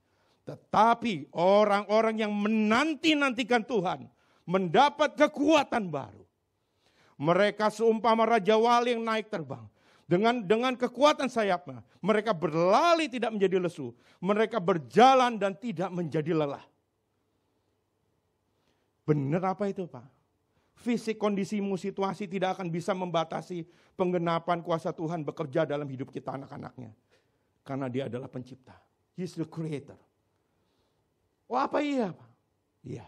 Tetapi orang-orang yang menanti-nantikan Tuhan mendapat kekuatan baru. Mereka seumpama raja wali yang naik terbang. Dengan kekuatan sayapnya, mereka berlari tidak menjadi lesu. Mereka berjalan dan tidak menjadi lelah. Benar apa itu Pak? Fisik, kondisimu, situasi tidak akan bisa membatasi penggenapan kuasa Tuhan bekerja dalam hidup kita anak-anaknya. Karena Dia adalah pencipta. He is the creator. Oh apa iya Pak? Iya.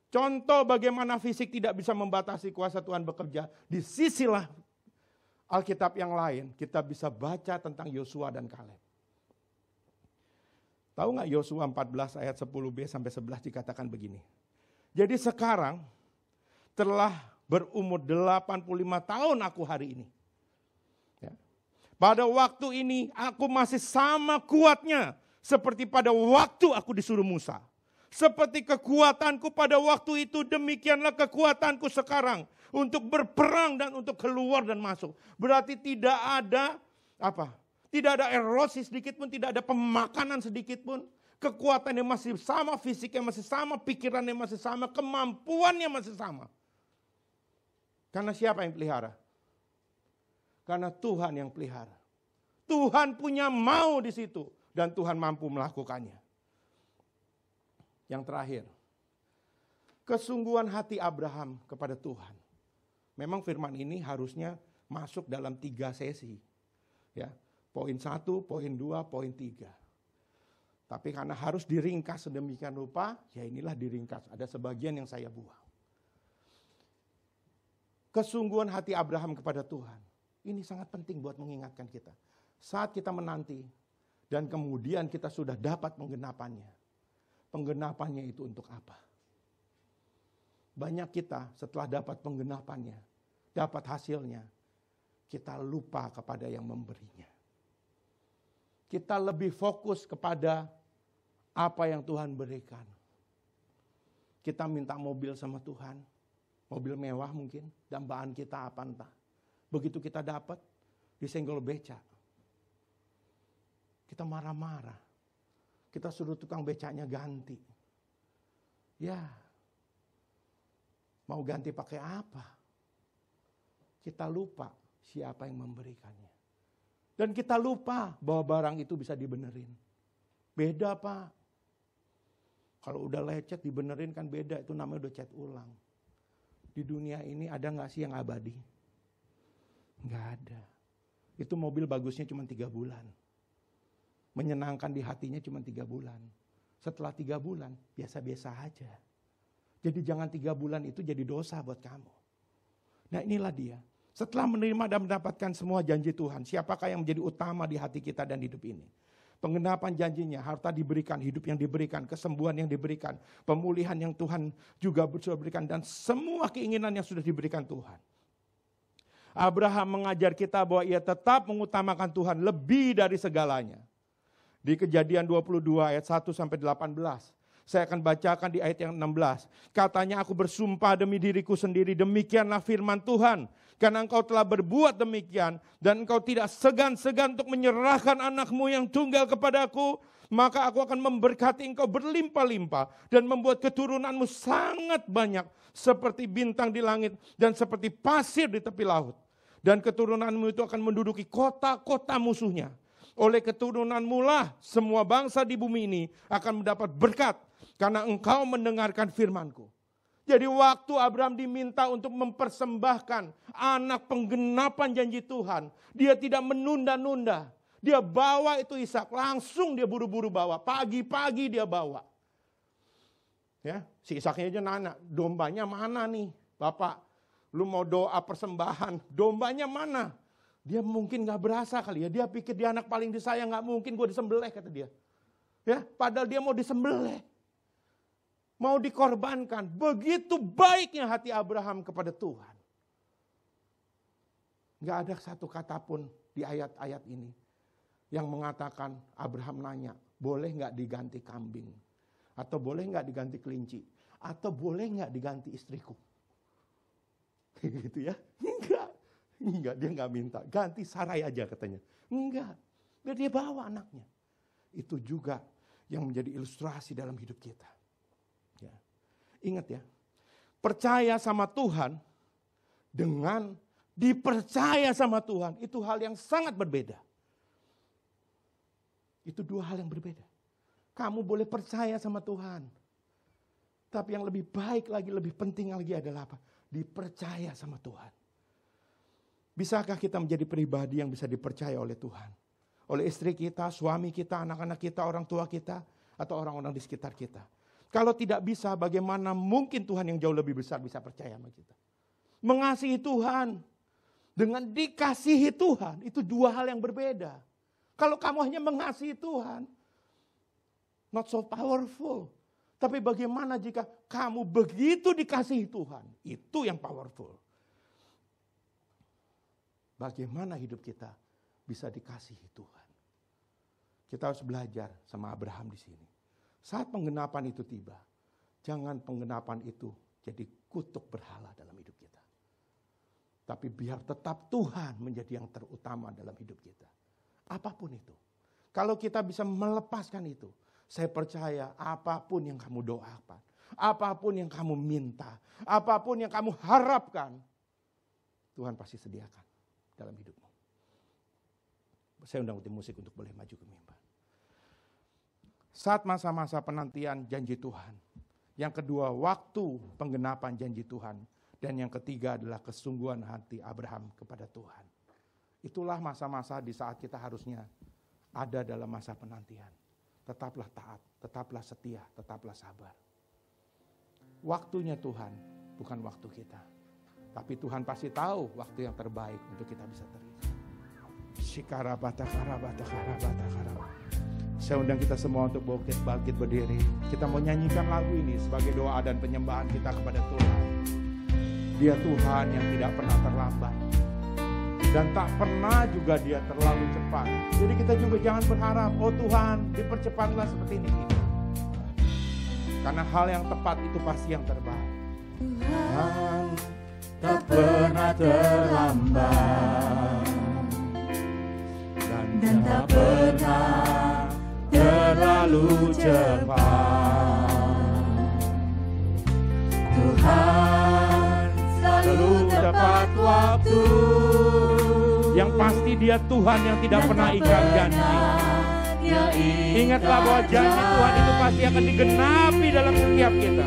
Contoh bagaimana fisik tidak bisa membatasi kuasa Tuhan bekerja. Di sisilah Alkitab yang lain kita bisa baca tentang Yosua dan Kaleb. Tahu nggak Yosua 14 ayat 10b sampai 11 dikatakan begini. Jadi sekarang telah berumur 85 tahun aku hari ini. Ya. Pada waktu ini aku masih sama kuatnya seperti pada waktu aku disuruh Musa. Seperti kekuatanku pada waktu itu, demikianlah kekuatanku sekarang. Untuk berperang dan untuk keluar dan masuk. Berarti tidak ada apa? Tidak ada erosi sedikit pun, tidak ada pemakanan sedikit pun. Kekuatannya masih sama, fisiknya masih sama, pikirannya masih sama, kemampuannya masih sama. Karena siapa yang pelihara? Karena Tuhan yang pelihara. Tuhan punya mau di situ dan Tuhan mampu melakukannya. Yang terakhir, kesungguhan hati Abraham kepada Tuhan. Memang firman ini harusnya masuk dalam 3 sesi. Ya, poin 1, poin 2, poin 3. Tapi karena harus diringkas sedemikian rupa, ya inilah diringkas. Ada sebagian yang saya buang. Kesungguhan hati Abraham kepada Tuhan. Ini sangat penting buat mengingatkan kita. Saat kita menanti dan kemudian kita sudah dapat penggenapannya. Penggenapannya itu untuk apa? Banyak kita setelah dapat penggenapannya, dapat hasilnya, kita lupa kepada yang memberinya. Kita lebih fokus kepada apa yang Tuhan berikan. Kita minta mobil sama Tuhan, mobil mewah mungkin, dambaan kita apa entah. Begitu kita dapat, disenggol beca. Kita marah-marah. Kita suruh tukang becanya ganti. Ya, mau ganti pakai apa? Kita lupa siapa yang memberikannya. Dan kita lupa bahwa barang itu bisa dibenerin. Beda Pak. Kalau udah lecet dibenerin kan beda, itu namanya udah cat ulang. Di dunia ini ada gak sih yang abadi? Gak ada. Itu mobil bagusnya cuma 3 bulan. Menyenangkan di hatinya cuma 3 bulan. Setelah 3 bulan, biasa-biasa aja. Jadi jangan 3 bulan itu jadi dosa buat kamu. Nah inilah dia. Setelah menerima dan mendapatkan semua janji Tuhan, siapakah yang menjadi utama di hati kita dan hidup ini? Penggenapan janjinya, harta diberikan, hidup yang diberikan, kesembuhan yang diberikan, pemulihan yang Tuhan juga sudah berikan, dan semua keinginan yang sudah diberikan Tuhan. Abraham mengajar kita bahwa ia tetap mengutamakan Tuhan lebih dari segalanya. Di Kejadian 22 ayat 1 sampai 18. Saya akan bacakan di ayat yang 16. Katanya, aku bersumpah demi diriku sendiri, demikianlah firman Tuhan. Karena engkau telah berbuat demikian, dan engkau tidak segan-segan untuk menyerahkan anakmu yang tunggal kepadaku, maka aku akan memberkati engkau berlimpah-limpah, dan membuat keturunanmu sangat banyak, seperti bintang di langit, dan seperti pasir di tepi laut. Dan keturunanmu itu akan menduduki kota-kota musuhnya. Oleh keturunanmu lah semua bangsa di bumi ini akan mendapat berkat, karena engkau mendengarkan firmanku. Jadi waktu Abraham diminta untuk mempersembahkan anak penggenapan janji Tuhan, dia tidak menunda-nunda. Dia bawa itu Ishak, langsung dia buru-buru bawa, pagi-pagi dia bawa. Ya, si Ishaknya aja nanya, dombanya mana nih Bapak? Lu mau doa persembahan, dombanya mana? Dia mungkin gak berasa kali ya, dia pikir dia anak paling disayang, gak mungkin gue disembelih kata dia. Ya, padahal dia mau disembelih. Mau dikorbankan. Begitu baiknya hati Abraham kepada Tuhan. Gak ada satu kata pun di ayat-ayat ini yang mengatakan Abraham nanya, boleh gak diganti kambing? Atau boleh gak diganti kelinci? Atau boleh gak diganti istriku? Gitu ya. Enggak, dia gak minta. Ganti Sarai aja katanya. Enggak. Biar dia bawa anaknya. Itu juga yang menjadi ilustrasi dalam hidup kita. Ya. Ingat ya, percaya sama Tuhan dengan dipercaya sama Tuhan itu hal yang sangat berbeda. Itu 2 hal yang berbeda. Kamu boleh percaya sama Tuhan, tapi yang lebih baik lagi, lebih penting lagi adalah apa? Dipercaya sama Tuhan. Bisakah kita menjadi pribadi yang bisa dipercaya oleh Tuhan? Oleh istri kita, suami kita, anak-anak kita, orang tua kita, atau orang-orang di sekitar kita. Kalau tidak bisa, bagaimana mungkin Tuhan yang jauh lebih besar bisa percaya sama kita? Mengasihi Tuhan dengan dikasihi Tuhan, itu 2 hal yang berbeda. Kalau kamu hanya mengasihi Tuhan, not so powerful. Tapi bagaimana jika kamu begitu dikasihi Tuhan? Itu yang powerful. Bagaimana hidup kita bisa dikasihi Tuhan? Kita harus belajar sama Abraham di sini. Saat penggenapan itu tiba, jangan penggenapan itu jadi kutuk berhala dalam hidup kita. Tapi biar tetap Tuhan menjadi yang terutama dalam hidup kita. Apapun itu. Kalau kita bisa melepaskan itu, saya percaya apapun yang kamu doakan, apapun yang kamu minta, apapun yang kamu harapkan, Tuhan pasti sediakan dalam hidupmu. Saya undang tim musik untuk boleh maju ke mimbar. Saat masa-masa penantian janji Tuhan. Yang kedua, waktu penggenapan janji Tuhan. Dan yang ketiga adalah kesungguhan hati Abraham kepada Tuhan. Itulah masa-masa di saat kita harusnya ada dalam masa penantian. Tetaplah taat, tetaplah setia, tetaplah sabar. Waktunya Tuhan, bukan waktu kita. Tapi Tuhan pasti tahu waktu yang terbaik untuk kita bisa terima. Saya undang kita semua untuk bangkit berdiri. Kita mau nyanyikan lagu ini sebagai doa dan penyembahan kita kepada Tuhan. Dia Tuhan yang tidak pernah terlambat. Dan tak pernah juga dia terlalu cepat. Jadi kita juga jangan berharap, oh Tuhan dipercepatlah seperti ini. Karena hal yang tepat itu pasti yang terbaik. Tuhan tak pernah terlambat dan tak pernah terlalu cepat. Tuhan selalu tepat waktu. Yang pasti dia Tuhan yang tidak pernah ingkar janji. Ingatlah bahwa janji Tuhan itu pasti akan digenapi dalam setiap kita.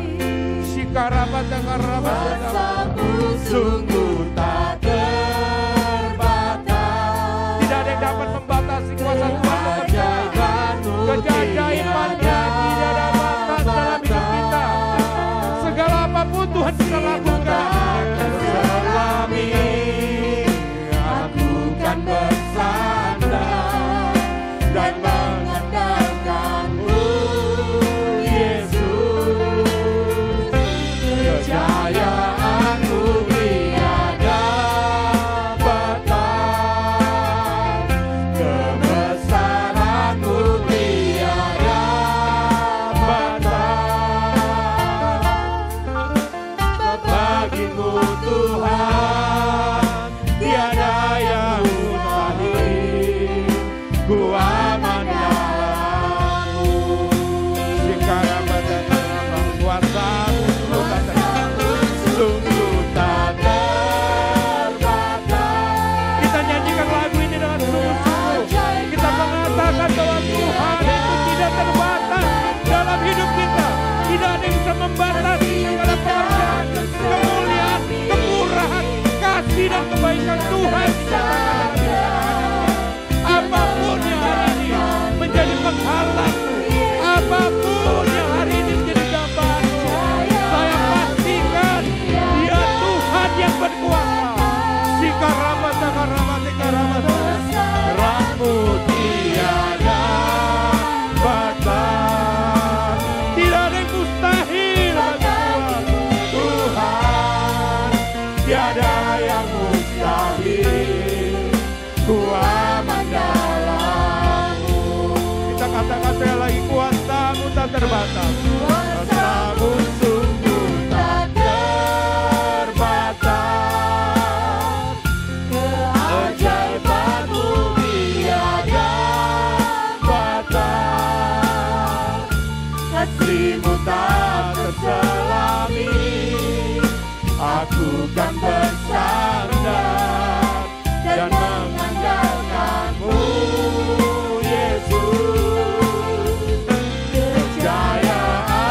Kuasamu sungguh tak terbatas. Tidak ada yang dapat membatasi kuasa Tuhan bekerja. Keajaibannya tidak ada batas dalam hidup kita. Segala apapun Tuhan bisa lakukan. Selami aku kan bersandar dan mengandalkan-Mu, Yesus. Kejayaanmu tiada batas, kebesaran-Mu tiada batas. Bagimu Tuhan tiada yang mustahil, ku aman dalam-Mu. Sungguh tak terbatas. Kita nyanyikan lagu ini dengan sungguh-sungguh. Kita mengatakan bahwa Tuhan itu tidak terbatas dalam hidup kita. Tidak ada yang bisa membatasi segala pekerjaan, kemuliaan, kemurahan, kasih dan kebaikan Tuhan dinyatakan dalam hidup anak-anaknya. Apapun yang hari ini menjadi penghalangmu, apapun yang hari ini menjadi gambaranmu, saya pastikan dia Tuhan yang berkuasa. Rahmu tiada batas. Tidak ada yang mustahil bagi Tuhan, tiada yang mustahil, ku aman dalam-Mu. Kita katakan sekali lagi, kuasa-Mu tak terbatas. Kuasa-Mu sungguh tak terbatas. Keajaiban-Mu tiada batas. Kasih-Mu tak terselami. Aku kan bersandar dan mengandalkan-Mu, Yesus. Kejayaan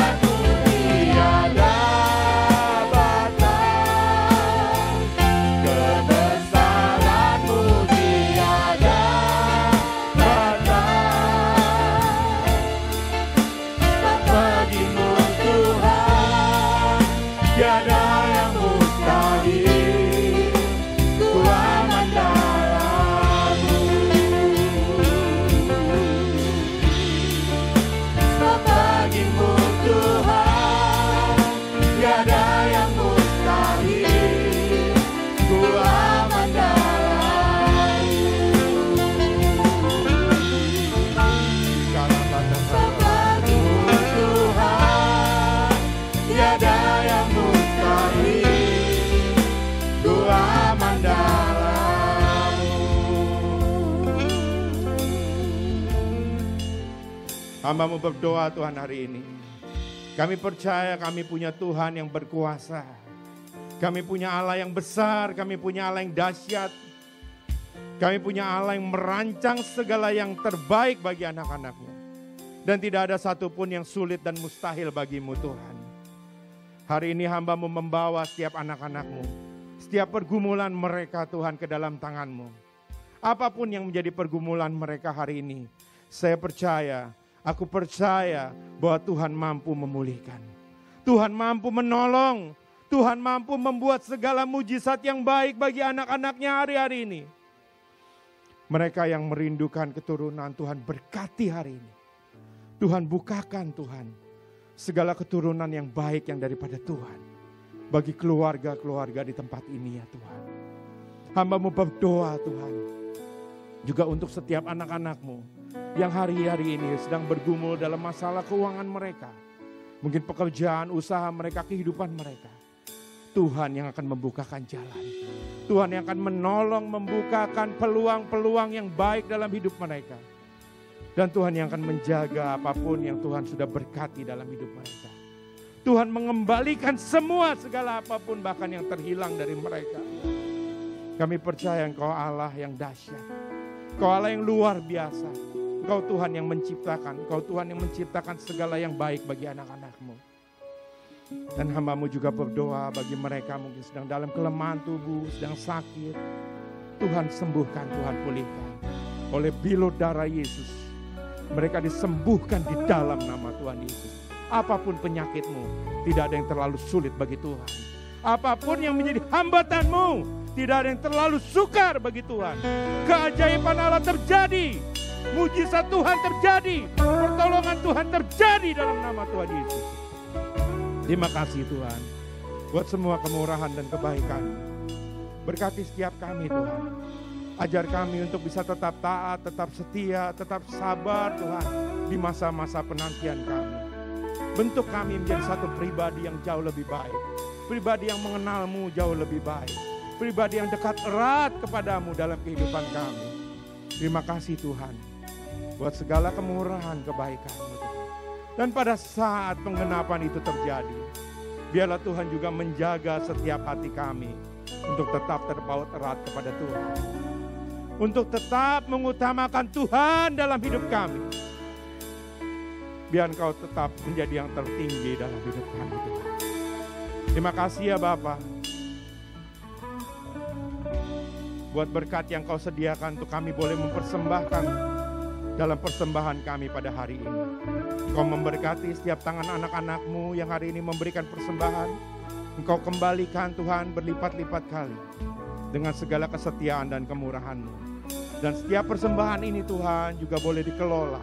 Hamba-Mu berdoa Tuhan hari ini. Kami percaya kami punya Tuhan yang berkuasa. Kami punya Allah yang besar, kami punya Allah yang dahsyat. Kami punya Allah yang merancang segala yang terbaik bagi anak-anak-Nya. Dan tidak ada satupun yang sulit dan mustahil bagi-Mu Tuhan. Hari ini hamba-Mu membawa setiap anak-anak-Mu, setiap pergumulan mereka Tuhan ke dalam tangan-Mu. Apapun yang menjadi pergumulan mereka hari ini, aku percaya bahwa Tuhan mampu memulihkan. Tuhan mampu menolong. Tuhan mampu membuat segala mujizat yang baik bagi anak-anak-Nya hari-hari ini. Mereka yang merindukan keturunan, Tuhan berkati hari ini. Tuhan bukakan Tuhan segala keturunan yang baik yang daripada Tuhan. Bagi keluarga-keluarga di tempat ini ya Tuhan. Hamba-Mu berdoa Tuhan. Juga untuk setiap anak-anak-Mu yang hari-hari ini sedang bergumul dalam masalah keuangan mereka. Mungkin pekerjaan, usaha mereka, kehidupan mereka. Tuhan yang akan membukakan jalan. Tuhan yang akan menolong membukakan peluang-peluang yang baik dalam hidup mereka. Dan Tuhan yang akan menjaga apapun yang Tuhan sudah berkati dalam hidup mereka. Tuhan mengembalikan semua segala apapun bahkan yang terhilang dari mereka. Kami percaya Engkau Allah yang dahsyat. Engkau Allah yang luar biasa. Engkau Tuhan yang menciptakan. Engkau Tuhan yang menciptakan segala yang baik bagi anak-anak-Mu. Dan hamba-Mu juga berdoa bagi mereka mungkin sedang dalam kelemahan tubuh, sedang sakit. Tuhan sembuhkan, Tuhan pulihkan. Oleh bilur darah Yesus, mereka disembuhkan di dalam nama Tuhan Yesus. Apapun penyakitmu, tidak ada yang terlalu sulit bagi Tuhan. Apapun yang menjadi hambatan-Mu, tidak ada yang terlalu sukar bagi Tuhan. Keajaiban Allah terjadi, mujizat Tuhan terjadi, pertolongan Tuhan terjadi dalam nama Tuhan Yesus. Terima kasih Tuhan, buat semua kemurahan dan kebaikan. Berkati setiap kami Tuhan. Ajar kami untuk bisa tetap taat, tetap setia, tetap sabar Tuhan. Di masa-masa penantian kami. Bentuk kami menjadi satu pribadi yang jauh lebih baik. Pribadi yang mengenal-Mu jauh lebih baik. Pribadi yang dekat erat kepadamu dalam kehidupan kami. Terima kasih Tuhan, buat segala kemurahan kebaikan-Mu. Dan pada saat penggenapan itu terjadi, biarlah Tuhan juga menjaga setiap hati kami untuk tetap terpaut erat kepada Tuhan. Untuk tetap mengutamakan Tuhan dalam hidup kami. Biar Engkau tetap menjadi yang tertinggi dalam hidup kami Tuhan. Terima kasih ya Bapa. Buat berkat yang Kau sediakan untuk kami boleh mempersembahkan dalam persembahan kami pada hari ini. Engkau memberkati setiap tangan anak-anak-Mu yang hari ini memberikan persembahan. Engkau kembalikan Tuhan berlipat-lipat kali dengan segala kesetiaan dan kemurahan-Mu. Dan setiap persembahan ini Tuhan juga boleh dikelola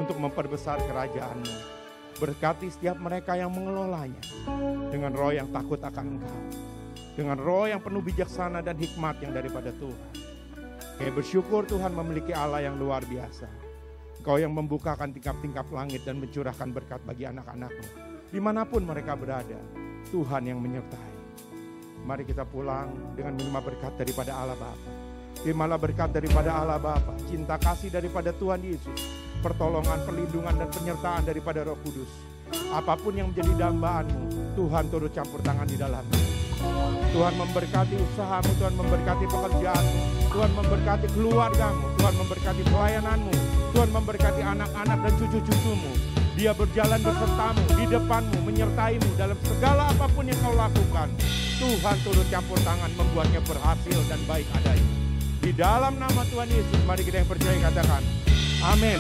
untuk memperbesar kerajaan-Mu. Berkati setiap mereka yang mengelolanya dengan roh yang takut akan Engkau. Dengan roh yang penuh bijaksana dan hikmat yang daripada Tuhan. Kami bersyukur Tuhan memiliki Allah yang luar biasa. Engkau yang membukakan tingkap-tingkap langit dan mencurahkan berkat bagi anak-anak-Mu. Dimanapun mereka berada, Tuhan yang menyertai. Mari kita pulang dengan menerima berkat daripada Allah Bapa. Terimalah berkat daripada Allah Bapa, cinta kasih daripada Tuhan Yesus, pertolongan, perlindungan dan penyertaan daripada Roh Kudus. Apapun yang menjadi dambaan-Mu, Tuhan turut campur tangan di dalamnya. Tuhan memberkati usahamu, Tuhan memberkati pekerjaanmu, Tuhan memberkati keluargamu, Tuhan memberkati pelayananmu, Tuhan memberkati anak-anak dan cucu-cucumu. Dia berjalan besertamu, di depanmu, menyertaimu dalam segala apapun yang kau lakukan. Tuhan turut campur tangan membuatnya berhasil dan baik adanya. Di dalam nama Tuhan Yesus, mari kita yang percaya katakan, amin.